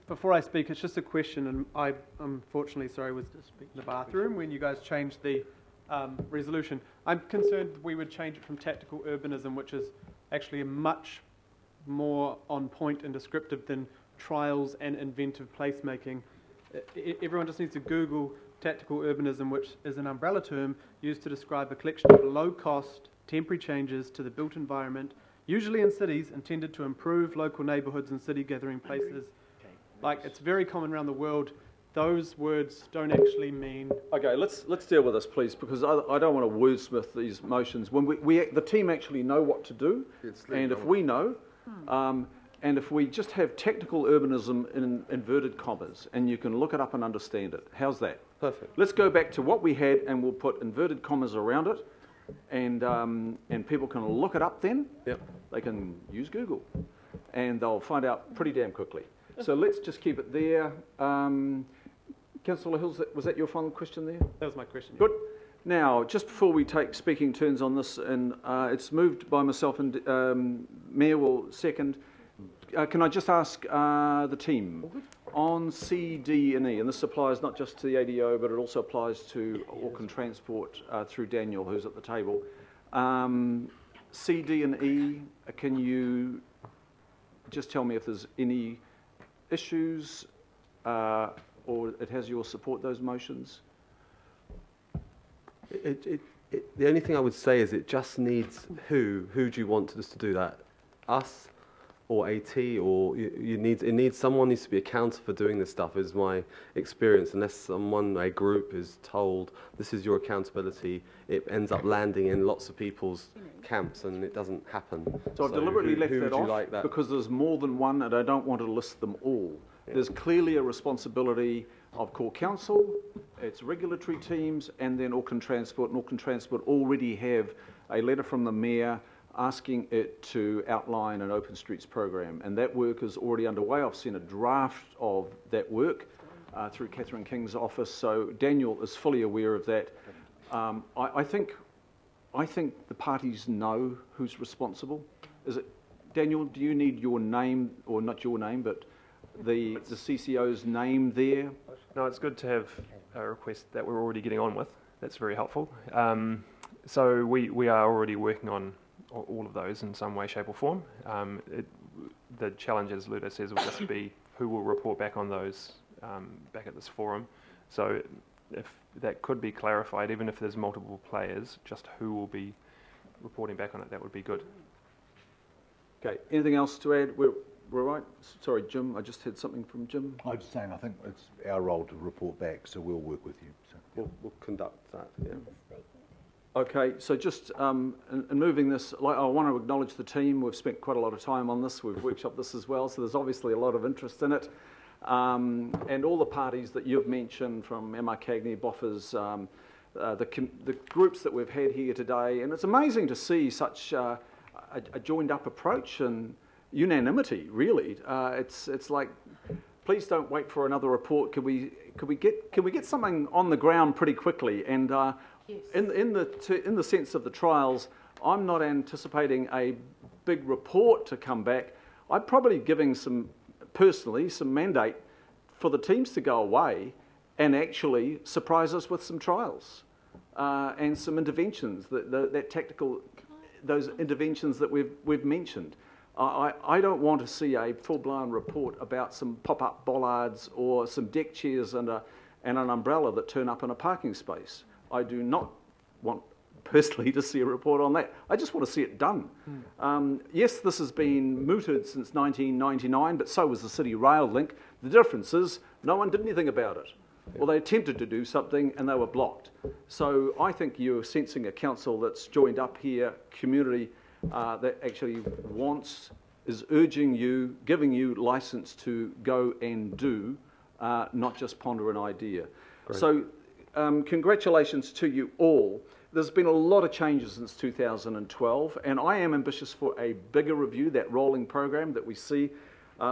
Before I speak, it's just a question, and I unfortunately, was in the bathroom when you guys changed the resolution. I'm concerned that we would change it from tactical urbanism, which is actually a much more on point and descriptive than trials and inventive placemaking. Everyone just needs to Google tactical urbanism, which is an umbrella term used to describe a collection of low-cost, temporary changes to the built environment, usually in cities, intended to improve local neighbourhoods and city gathering places. Like, it's very common around the world. Those words don't actually mean... Okay, let's deal with this, please, because I don't want to wordsmith these motions. When the team actually know what to do, and if we know, and if we just have technical urbanism in inverted commas, and you can look it up and understand it, how's that? Perfect. Let's go back to what we had, and we'll put inverted commas around it, and people can look it up then. Yep. They can use Google, and they'll find out pretty damn quickly. So let's just keep it there. Councillor Hills, was that your final question there? That was my question. Good. Now, just before we take speaking turns on this, and it's moved by myself and Mayor will second. Can I just ask the team on C, D and E, and this applies not just to the ADO, but it also applies to Auckland Transport through Daniel, who's at the table. C, D and E, can you just tell me if there's any issues or it has your support, those motions? The only thing I would say is it just needs who do you want us to do that? Us or AT, or someone needs to be accountable for doing this stuff, is my experience. Unless a group is told this is your accountability, it ends up landing in lots of people's camps and it doesn't happen. So I've deliberately left that off because there's more than one and I don't want to list them all. Yeah. There's clearly a responsibility of Core Council its regulatory teams, and then Auckland Transport. And Auckland Transport already have a letter from the Mayor asking it to outline an open streets program, and that work is already underway. I've seen a draft of that work through Catherine King's office, so Daniel is fully aware of that. I think the parties know who's responsible. Is it, Daniel, do you need your name, or not your name, but the CCO's name there? No, it's good to have a request that we're already getting on with. That's very helpful. So we are already working on all of those in some way, shape or form. The challenge, as Ludo says, will just be who will report back on those back at this forum. So if that could be clarified, even if there's multiple players, just who will be reporting back on it, that would be good. Okay, anything else to add? We're right. Sorry, Jim, I just had something from Jim. I'm just saying, I think it's our role to report back, so we'll work with you. So. We'll conduct that, yeah. Okay, so just in moving this, I want to acknowledge the team. We've spent quite a lot of time on this. We've workshopped this as well, so there's obviously a lot of interest in it. And all the parties that you've mentioned, from Emma Cagney, Boffers, the groups that we've had here today, and it's amazing to see such a joined-up approach and unanimity. Really, it's like, please don't wait for another report. Can we get something on the ground pretty quickly? And yes. in the sense of the trials, I'm not anticipating a big report to come back. I'm probably giving personally some mandate for the teams to go away and actually surprise us with some trials and some interventions, that tactical, those interventions that we've mentioned. I don't want to see a full-blown report about some pop-up bollards or some deck chairs and an umbrella that turn up in a parking space. I do not want personally to see a report on that. I just want to see it done. Yes, this has been mooted since 1999, but so was the City Rail link. The difference is no one did anything about it. Well, they attempted to do something and they were blocked. So I think you're sensing a council that's joined up here, community that actually is urging you, giving you license to go and do, not just ponder an idea. Great. So congratulations to you all. There's been a lot of changes since 2012, and I am ambitious for a bigger review, that rolling program that we see,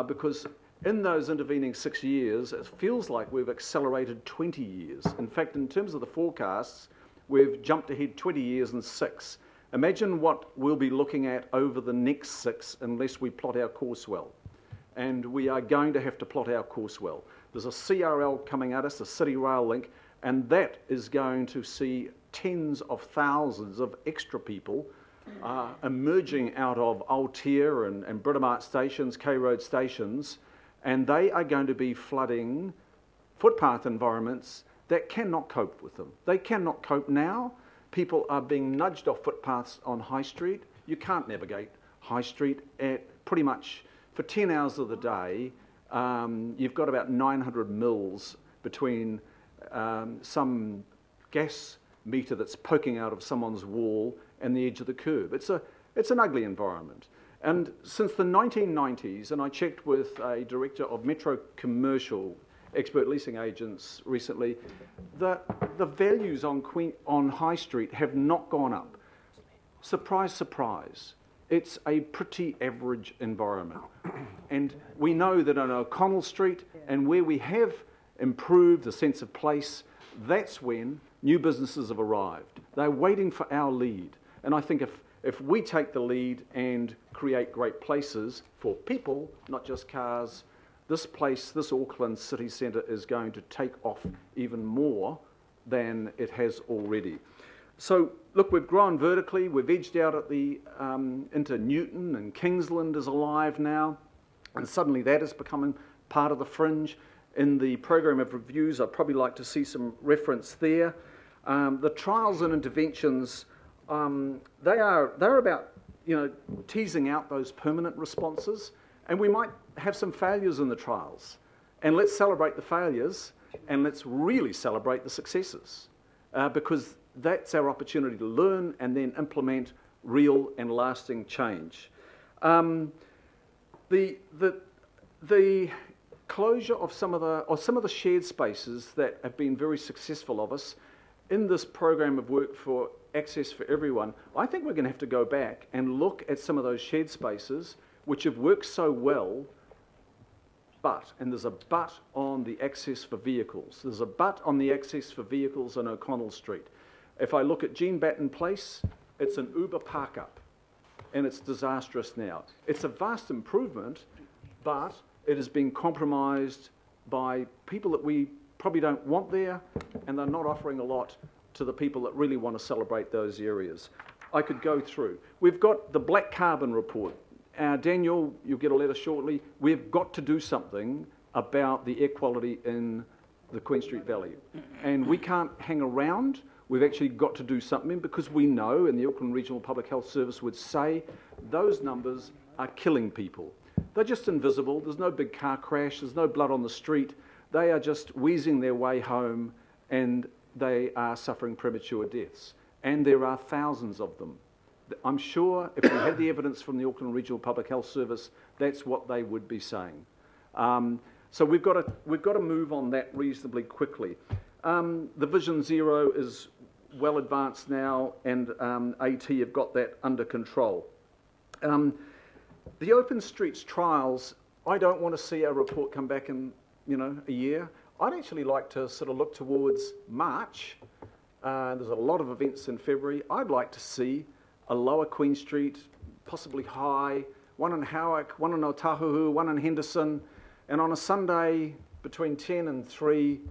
because in those intervening 6 years, it feels like we've accelerated 20 years. In fact, in terms of the forecasts, we've jumped ahead 20 years in 6. Imagine what we'll be looking at over the next 6 unless we plot our course well. And we are going to have to plot our course well. There's a CRL coming at us, a City Rail link, and that is going to see tens of thousands of extra people emerging out of Aotea and Britomart stations, K-Road stations, and they are going to be flooding footpath environments that cannot cope with them. They cannot cope now. People are being nudged off footpaths on High Street. You can't navigate High Street at pretty much, for 10 hours of the day, you've got about 900 mils between some gas meter that's poking out of someone's wall and the edge of the curb. It's an ugly environment. And since the 1990s, and I checked with a director of Metro Commercial expert leasing agents recently, the values on High Street have not gone up. Surprise, surprise. It's a pretty average environment. And we know that on O'Connell Street and where we have improved the sense of place, that's when new businesses have arrived. They're waiting for our lead. And I think if we take the lead and create great places for people, not just cars, this place, this Auckland city centre is going to take off even more than it has already. So, look, we've grown vertically, we've edged out at into Newton, and Kingsland is alive now, and suddenly that is becoming part of the fringe. In the program of reviews, I'd probably like to see some reference there. The trials and interventions, they're about, teasing out those permanent responses, and we might have some failures in the trials. And let's celebrate the failures, and let's really celebrate the successes, because that's our opportunity to learn and then implement real and lasting change. The closure of some of the shared spaces that have been very successful of us in this program of work for access for everyone. I think we're going to have to go back and look at some of those shared spaces which have worked so well, and there's a but on the access for vehicles. There's a but on the access for vehicles on O'Connell Street. If I look at Jean Batten Place, it's an Uber park-up, and it's disastrous now. It's a vast improvement, but it has been compromised by people that we probably don't want there, and they're not offering a lot to the people that really want to celebrate those areas. I could go through. We've got the Black Carbon Report. Daniel, you'll get a letter shortly. We've got to do something about the air quality in the Queen Street Valley. And we can't hang around. We've actually got to do something because we know, and the Auckland Regional Public Health Service would say, those numbers are killing people. They're just invisible. There's no big car crash. There's no blood on the street. They are just wheezing their way home, and they are suffering premature deaths. And there are thousands of them. I'm sure if we had the evidence from the Auckland Regional Public Health Service, that's what they would be saying. So we've got to move on that reasonably quickly. The Vision Zero is well advanced now, and AT have got that under control. The Open Streets trials, I don't want to see a report come back in a year. I'd actually like to sort of look towards March. There's a lot of events in February. I'd like to see a lower Queen Street, possibly high, one in Howick, one in Otahuhu, one in Henderson, and on a Sunday between 10 and 3,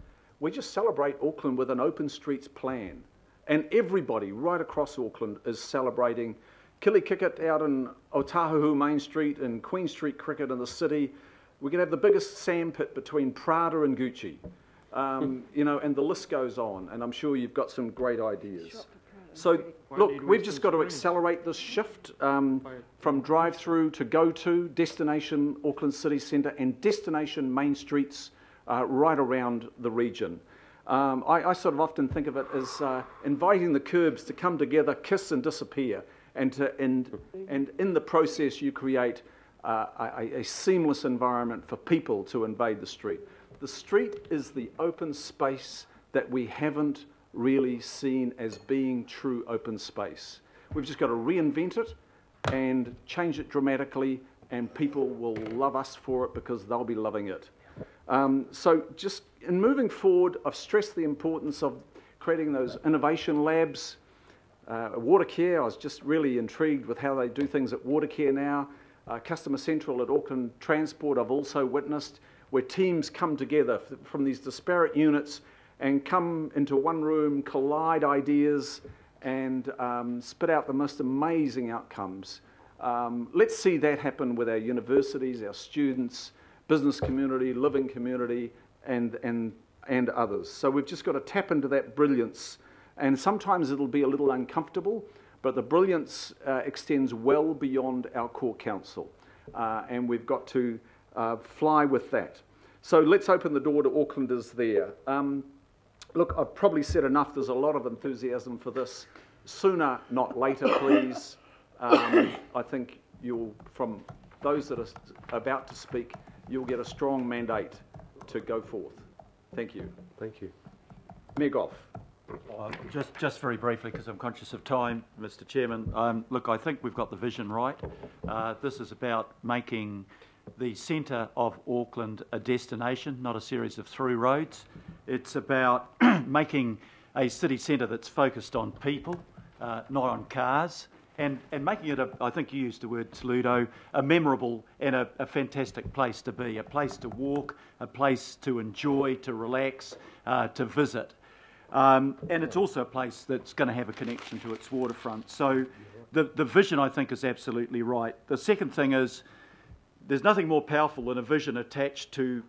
we just celebrate Auckland with an open streets plan. And everybody right across Auckland is celebrating Kilikikit out in Otahuhu Main Street and Queen Street Cricket in the city. We can have the biggest sandpit between Prada and Gucci. And the list goes on, and I'm sure you've got some great ideas. So, look, we've just got to accelerate this shift from drive-through to go-to, destination Auckland City Centre and destination main streets right around the region. I sort of often think of it as inviting the curbs to come together, kiss and disappear, and in the process you create a seamless environment for people to invade the street. The street is the open space that we haven't really seen as being true open space. We've just got to reinvent it and change it dramatically, and people will love us for it because they'll be loving it. So just in moving forward, I've stressed the importance of creating those innovation labs. Watercare, I was just really intrigued with how they do things at Watercare now. Customer Central at Auckland Transport I've also witnessed, where teams come together from these disparate units and come into one room, collide ideas, and spit out the most amazing outcomes. Let's see that happen with our universities, our students, business community, living community, and others. So we've just got to tap into that brilliance, and sometimes it'll be a little uncomfortable, but the brilliance extends well beyond our core council, and we've got to fly with that. So let's open the door to Aucklanders there. Look, I've probably said enough. There's a lot of enthusiasm for this. Sooner, not later, please. I think from those that are about to speak, you'll get a strong mandate to go forth. Thank you. Thank you. Mayor Goff. Just very briefly, because I'm conscious of time, Mr. Chairman. Look, I think we've got the vision right. This is about making the centre of Auckland a destination, not a series of through roads. It's about making a city centre that's focused on people, not on cars, and making it, I think you used the word, Ludo, a memorable and a fantastic place to be, a place to walk, a place to enjoy, to relax, to visit. And it's also a place that's going to have a connection to its waterfront. So the vision, I think, is absolutely right. The second thing is, there's nothing more powerful than a vision attached to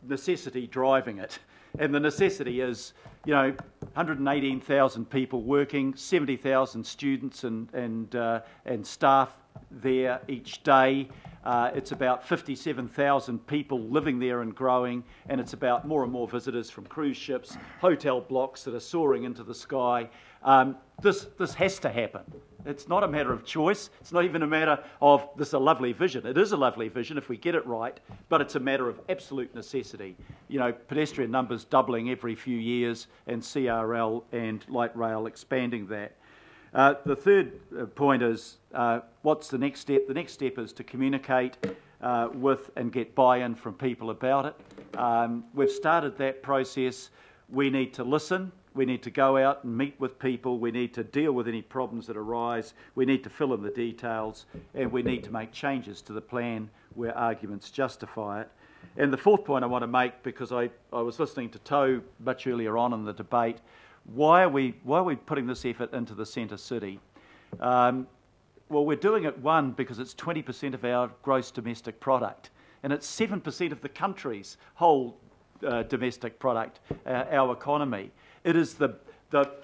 necessity driving it. And the necessity is, 118,000 people working, 70,000 students and staff there each day. It's about 57,000 people living there and growing, and it's about more and more visitors from cruise ships, hotel blocks that are soaring into the sky. This has to happen. It's not a matter of choice. It's not even a matter of this is a lovely vision. It is a lovely vision if we get it right, but it's a matter of absolute necessity. You know, pedestrian numbers doubling every few years and CRL and light rail expanding that. The third point is, what's the next step? The next step is to communicate with and get buy-in from people about it. We've started that process. We need to listen. We need to go out and meet with people. We need to deal with any problems that arise. We need to fill in the details, and we need to make changes to the plan where arguments justify it. And the fourth point I want to make, because I was listening to Toh much earlier on in the debate, why are we putting this effort into the centre city? Well, we're doing it, one, because it's 20% of our gross domestic product, and it's 7% of the country's whole domestic product, our economy. It is the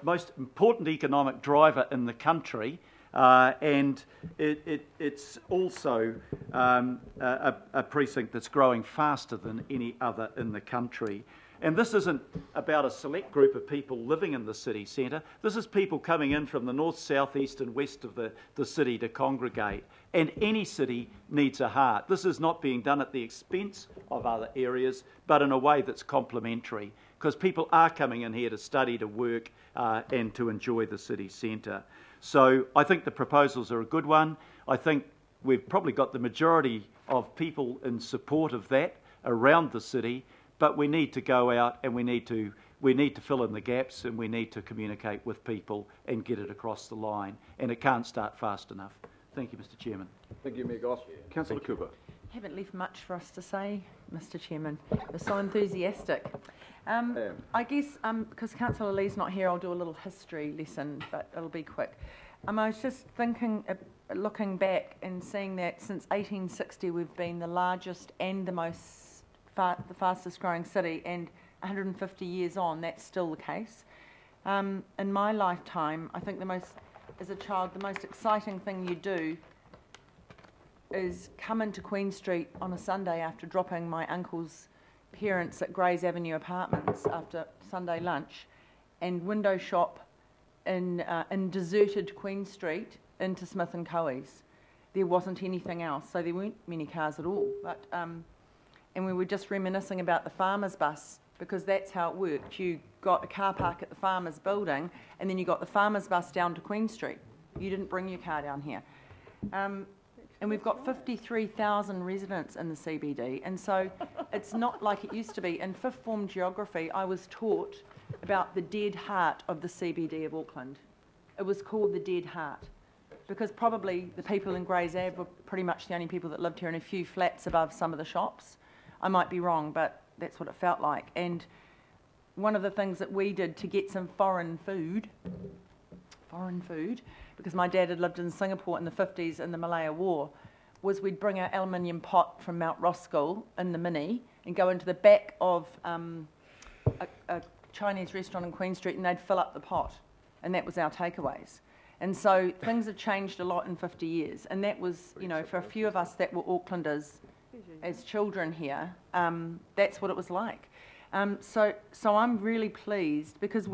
most important economic driver in the country, and it's also a precinct that's growing faster than any other in the country. And this isn't about a select group of people living in the city centre. This is people coming in from the north, south, east and west of the city to congregate. And any city needs a heart. This is not being done at the expense of other areas, but in a way that's complementary, because people are coming in here to study, to work, and to enjoy the city centre. So I think the proposals are a good one. I think we've probably got the majority of people in support of that around the city, but we need to go out and we need to fill in the gaps, and we need to communicate with people and get it across the line. And it can't start fast enough. Thank you, Mr. Chairman. Thank you, Mayor Goss. Councillor Cooper. Haven't left much for us to say, Mr. Chairman. You're so enthusiastic. I guess because Councillor Lee's not here, I'll do a little history lesson, but it'll be quick. I was just thinking, looking back and seeing that since 1860 we've been the largest and the fastest growing city, and 150 years on that's still the case. In my lifetime, I think as a child, the most exciting thing you do is come into Queen Street on a Sunday after dropping my uncle's parents at Grays Avenue Apartments after Sunday lunch, and window shop in deserted Queen Street into Smith & Coe's. There wasn't anything else, so there weren't many cars at all. But and we were just reminiscing about the farmer's bus, because that's how it worked. You got a car park at the farmer's building, and then you got the farmer's bus down to Queen Street. You didn't bring your car down here. And we've got 53,000 residents in the CBD, and so it's not like it used to be. In fifth form geography, I was taught about the dead heart of the CBD of Auckland. It was called the dead heart, because probably the people in Grays Ave were pretty much the only people that lived here, in a few flats above some of the shops. I might be wrong, but that's what it felt like. And one of the things that we did to get some foreign food, because my dad had lived in Singapore in the 50s in the Malaya War, was we'd bring our aluminium pot from Mount Roskill in the Mini and go into the back of a Chinese restaurant in Queen Street, and they'd fill up the pot, and that was our takeaways. And so things have changed a lot in 50 years, and that was, you know, for a few of us that were Aucklanders as children here, that's what it was like. So I'm really pleased, because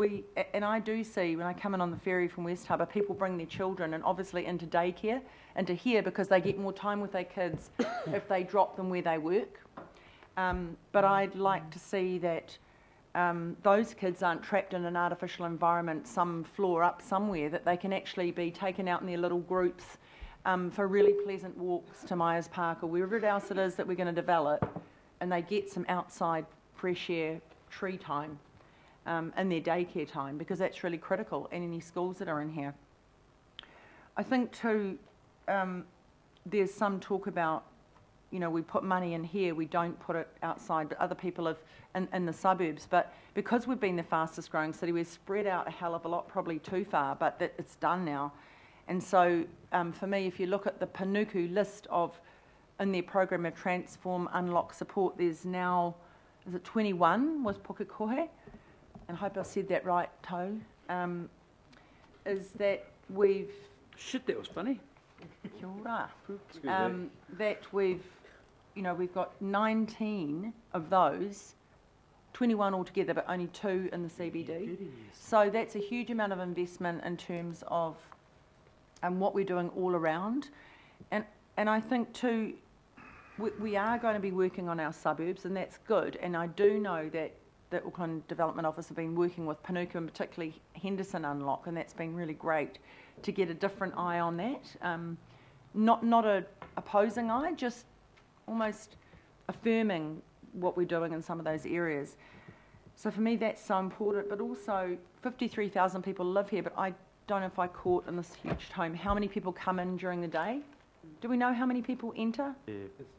and I do see when I come in on the ferry from West Harbour, people bring their children and obviously into daycare, into here, because they get more time with their kids if they drop them where they work. But I'd like to see that those kids aren't trapped in an artificial environment, some floor up somewhere, that they can actually be taken out in their little groups for really pleasant walks to Myers Park or wherever else it is that we're going to develop, and they get some outside fresh air, tree time in their daycare time, because that's really critical, and any schools that are in here. I think too, there's some talk about, you know, we put money in here, we don't put it outside, but other people have in the suburbs. But because we've been the fastest growing city, we've spread out a hell of a lot, probably too far, but it's done now. And so for me, if you look at the Panuku list of, in their program of Transform, Unlock, Support, there's now, is it 21 was Pukekohe? And I hope I said that right, Toh. Is that we've... Shit, that was funny. Kia ora. That we've, you know, we've got 19 of those, 21 altogether, but only 2 in the CBD. So that's a huge amount of investment in terms of and what we're doing all around. And I think too, we are going to be working on our suburbs, and that's good. And I do know that the Auckland Development Office have been working with Panuku and particularly Henderson Unlock, and that's been really great to get a different eye on that. Not a opposing eye, just almost affirming what we're doing in some of those areas. So for me, that's so important. But also, 53,000 people live here, but I don't know if I caught in this huge home how many people come in during the day. Do we know how many people enter?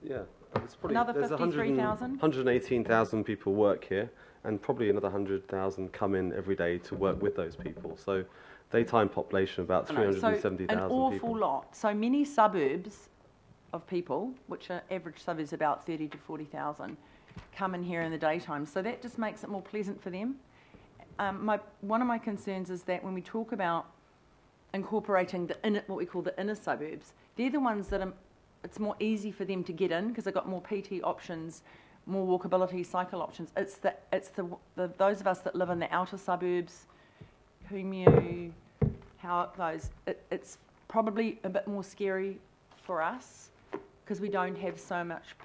Yeah, it's probably Another there's 53,000? 118,000 people work here, and probably another 100,000 come in every day to work with those people. So daytime population about 370,000 people. An awful people. lot. So many suburbs of people, which are average suburbs about 30 to 40,000, come in here in the daytime. So that just makes it more pleasant for them. One of my concerns is that when we talk about incorporating what we call the inner suburbs, they're the ones that it's more easy for them to get in because they've got more PT options, more walkability, cycle options. It's those of us that live in the outer suburbs, Kumeu, how it goes. It's probably a bit more scary for us because we don't have so much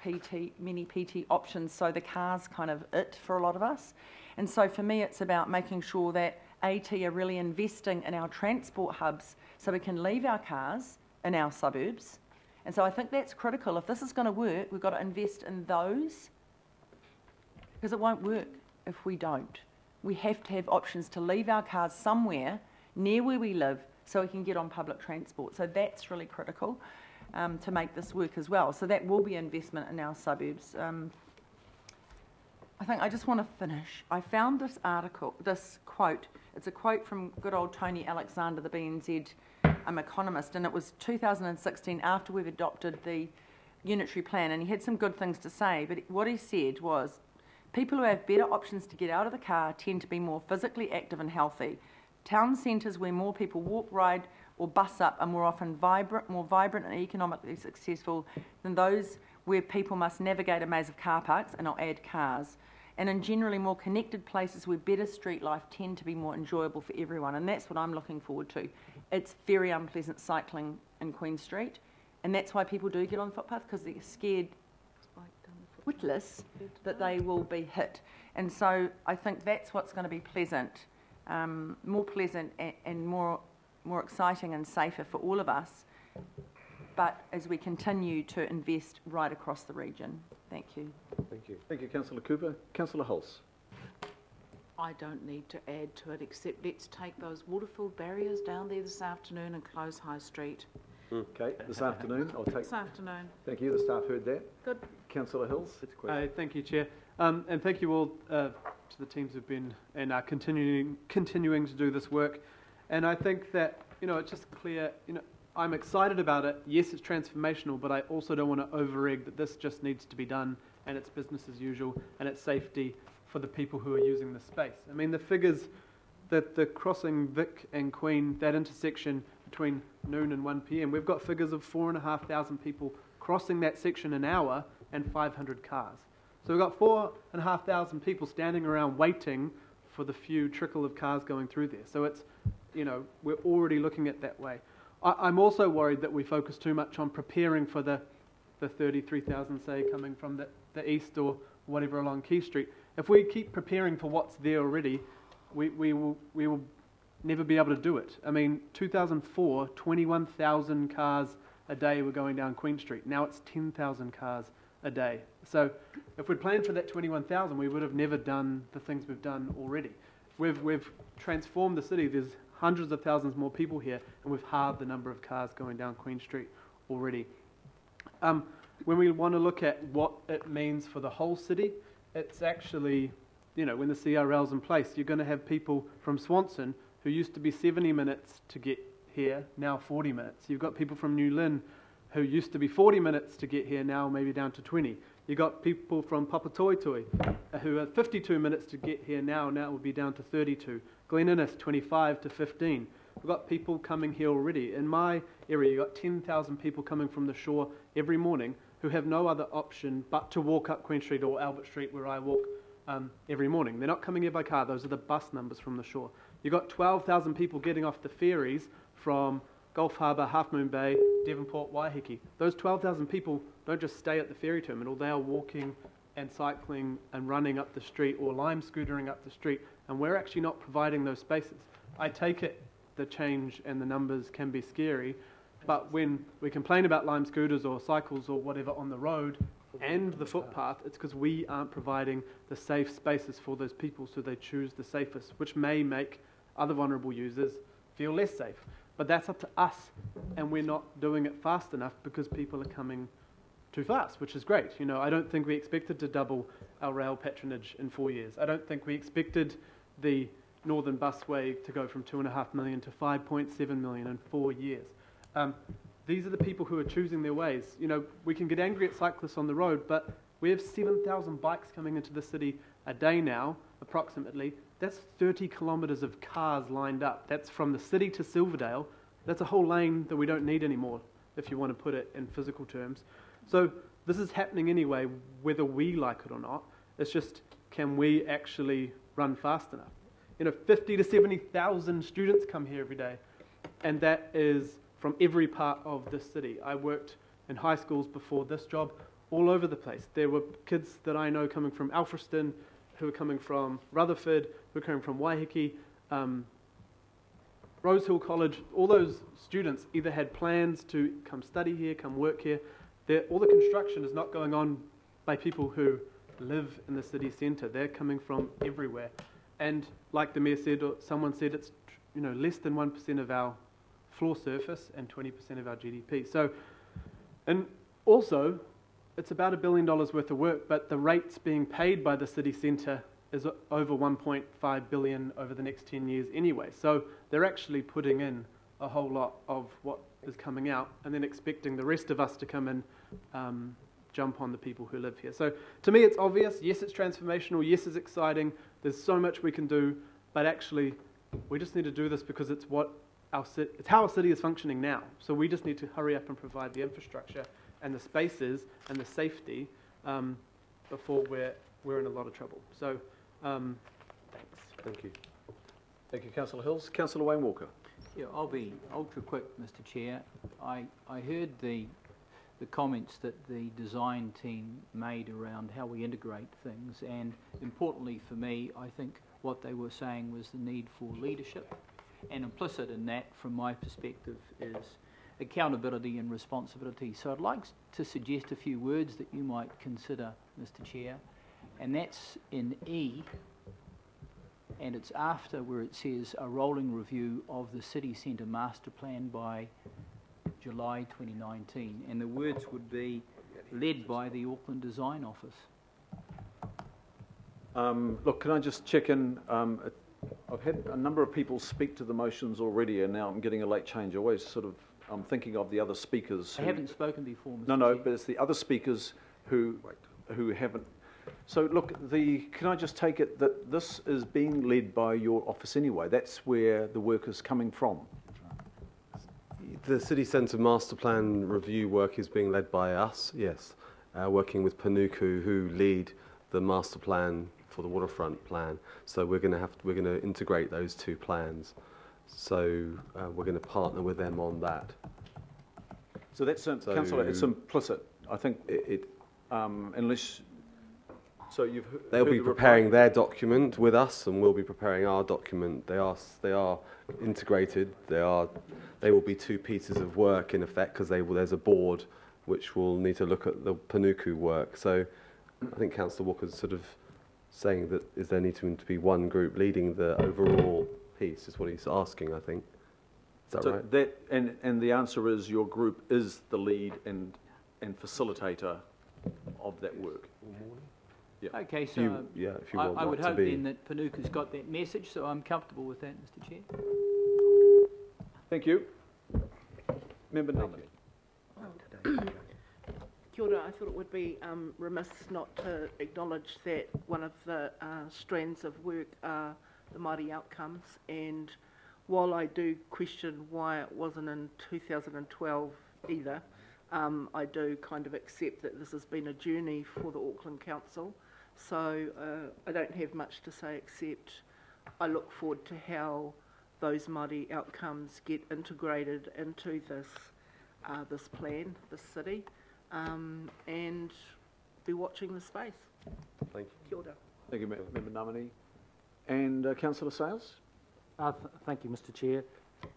many PT options. So the car's kind of it for a lot of us. And so for me, it's about making sure that AT are really investing in our transport hubs so we can leave our cars in our suburbs. And so I think that's critical. If this is going to work, we've got to invest in those because it won't work if we don't. We have to have options to leave our cars somewhere near where we live so we can get on public transport. So that's really critical to make this work as well. So that will be investment in our suburbs. I think I just want to finish. I found this article, this quote. It's a quote from good old Tony Alexander, the BNZ economist, and it was 2016 after we've adopted the unitary plan, and he had some good things to say, but what he said was, people who have better options to get out of the car tend to be more physically active and healthy. Town centres where more people walk, ride or bus up are more often more vibrant and economically successful than those where people must navigate a maze of car parks, and I'll add cars. And in generally more connected places where better street life tend to be more enjoyable for everyone. And that's what I'm looking forward to. It's very unpleasant cycling in Queen Street. And that's why people do get on the footpath, because they're scared witless that they will be hit. And so I think that's what's going to be pleasant, more pleasant and more exciting and safer for all of us. But as we continue to invest right across the region. Thank you. Thank you. Thank you, Councillor Cooper. Councillor Hulse. I don't need to add to it, except let's take those water-filled barriers down there this afternoon and close High Street. Okay, this afternoon. I'll take. This afternoon. Thank you. The staff heard that. Good. Councillor Hills. Thank you, Chair. And thank you all to the teams who've been and are continuing to do this work. And I think that, it's just clear, I'm excited about it. Yes, it's transformational, but I also don't want to over-egg that this just needs to be done and it's business as usual and it's safety for the people who are using the space. I mean, the figures that the crossing Vic and Queen, that intersection between noon and 1 p.m, we've got figures of 4,500 people crossing that section an hour and 500 cars. So we've got 4,500 people standing around waiting for the few trickle of cars going through there. So it's, we're already looking at that way. I'm also worried that we focus too much on preparing for the 33,000, say, coming from the east or whatever along Quay Street. If we keep preparing for what's there already, we will never be able to do it. I mean, 2004, 21,000 cars a day were going down Queen Street. Now it's 10,000 cars a day. So if we'd planned for that 21,000, we would have never done the things we've done already. We've transformed the city. There's hundreds of thousands more people here, and we've halved the number of cars going down Queen Street already. When we want to look at what it means for the whole city, it's actually, when the CRL's in place, you're going to have people from Swanson who used to be 70 minutes to get here, now 40 minutes. You've got people from New Lynn who used to be 40 minutes to get here, now maybe down to 20. You've got people from Papatoetoe who are 52 minutes to get here now it will be down to 32. Glen Innes, 25 to 15. We've got people coming here already. In my area, you've got 10,000 people coming from the shore every morning who have no other option but to walk up Queen Street or Albert Street where I walk every morning. They're not coming here by car. Those are the bus numbers from the shore. You've got 12,000 people getting off the ferries from Gulf Harbour, Half Moon Bay, Devonport, Waiheke. Those 12,000 people don't just stay at the ferry terminal, they are walking and cycling and running up the street or lime scootering up the street, and we're actually not providing those spaces. I take it the change and the numbers can be scary, but when we complain about lime scooters or cycles or whatever on the road and the footpath, it's because we aren't providing the safe spaces for those people, so they choose the safest, which may make other vulnerable users feel less safe. But that's up to us, and we're not doing it fast enough because people are coming too fast, which is great. You know, I don't think we expected to double our rail patronage in 4 years. I don't think we expected the Northern Busway to go from 2.5 million to 5.7 million in 4 years. These are the people who are choosing their ways. You know, we can get angry at cyclists on the road, but we have 7,000 bikes coming into the city a day now, approximately. That's 30 kilometres of cars lined up. That's from the city to Silverdale. That's a whole lane that we don't need anymore, if you want to put it in physical terms. So this is happening anyway, whether we like it or not. It's just, can we actually run fast enough? You know, 50 to 70,000 students come here every day, and that is from every part of the city. I worked in high schools before this job all over the place. There were kids that I know coming from Alfriston, who are coming from Rutherford, who are coming from Waiheke, Rosehill College. All those students either had plans to come study here, come work here. All the construction is not going on by people who live in the city centre. They're coming from everywhere. And like the Mayor said, or someone said, it's less than 1% of our floor surface and 20% of our GDP. So, and also, it's about $1 billion worth of work, but the rates being paid by the city centre is over 1.5 billion over the next 10 years anyway. So they're actually putting in a whole lot of what is coming out and then expecting the rest of us to come and jump on the people who live here. So to me it's obvious, yes it's transformational, yes it's exciting, there's so much we can do, but actually we just need to do this because it's how our city is functioning now. So we just need to hurry up and provide the infrastructure and the spaces and the safety before we're in a lot of trouble. So thanks. Thank you. Thank you, Councillor Hills. Councillor Wayne Walker. Yeah, I'll be ultra quick, Mr. Chair. I heard the comments that the design team made around how we integrate things, and importantly for me, I think what they were saying was the need for leadership, and implicit in that, from my perspective, is accountability and responsibility. So I'd like to suggest a few words that you might consider, Mr. Chair, and that's in E, and it's after where it says a rolling review of the city centre master plan by July 2019, and the words would be led by the Auckland Design Office. Look, can I just check in? I've had a number of people speak to the motions already, and now I'm getting a late change. I'm thinking of the other speakers. I haven't spoken before, Mr. No, Chair. but it's the other speakers who haven't. So look, can I just take it that this is being led by your office anyway? That's where the work is coming from. The city centre master plan review work is being led by us, yes, working with Panuku, who lead the master plan for the waterfront plan. So we're going to integrate those two plans. So we're going to partner with them on that. So that's Councillor, it's implicit. I think unless. So they'll be preparing their document with us, and we'll be preparing our document. They are integrated. They will be two pieces of work in effect, because there's a board which will need to look at the Panuku work. So I think Councillor Walker's sort of saying that is there need to be one group leading the overall piece is what he's asking, I think. Is that right? That, and the answer is your group is the lead and facilitator of that work. Yeah. Okay, so if you I would hope then that Panuku's got that message, so I'm comfortable with that, Mr. Chair. Thank you. Member Nunn. Kia ora. I thought it would be remiss not to acknowledge that one of the strands of work are the Māori outcomes, and while I do question why it wasn't in 2012 either, I do kind of accept that this has been a journey for the Auckland Council, so I don't have much to say except I look forward to how those Māori outcomes get integrated into this plan, this city, and be watching the space. Thank you. Kia ora. Thank you, Member Namani. And Councillor Sales? Thank you, Mr Chair.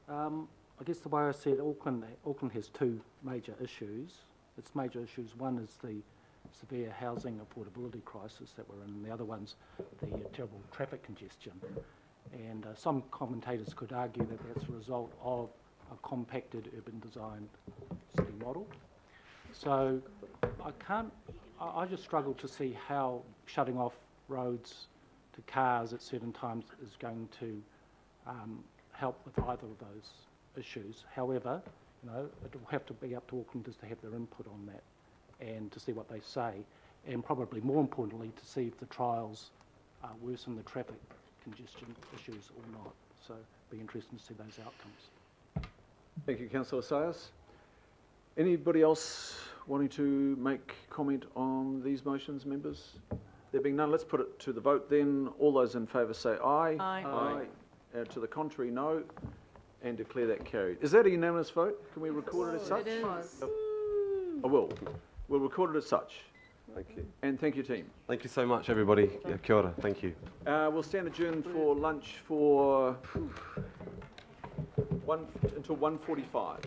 I guess the way I see it, Auckland has two major issues. Its major issues, one is the severe housing affordability crisis that we're in, and the other one's the terrible traffic congestion. And some commentators could argue that that's a result of a compacted urban design city model. So I just struggle to see how shutting off roads to cars at certain times is going to help with either of those issues. However, it will have to be up to Aucklanders to have their input on that and to see what they say, and probably more importantly to see if the trials worsen the traffic congestion issues or not. So it'll be interesting to see those outcomes. Thank you, Councillor Sayers. Anybody else wanting to make comment on these motions, members? There being none, let's put it to the vote then. All those in favour say aye. Aye. Aye. To the contrary, no. And declare that carried. Is that a unanimous vote? Can we record it as such? It is. I will. We'll record it as such. Thank you. And thank you, team. Thank you so much, everybody. Yeah, kia ora. Thank you. We'll stand adjourned for lunch for until 1:45.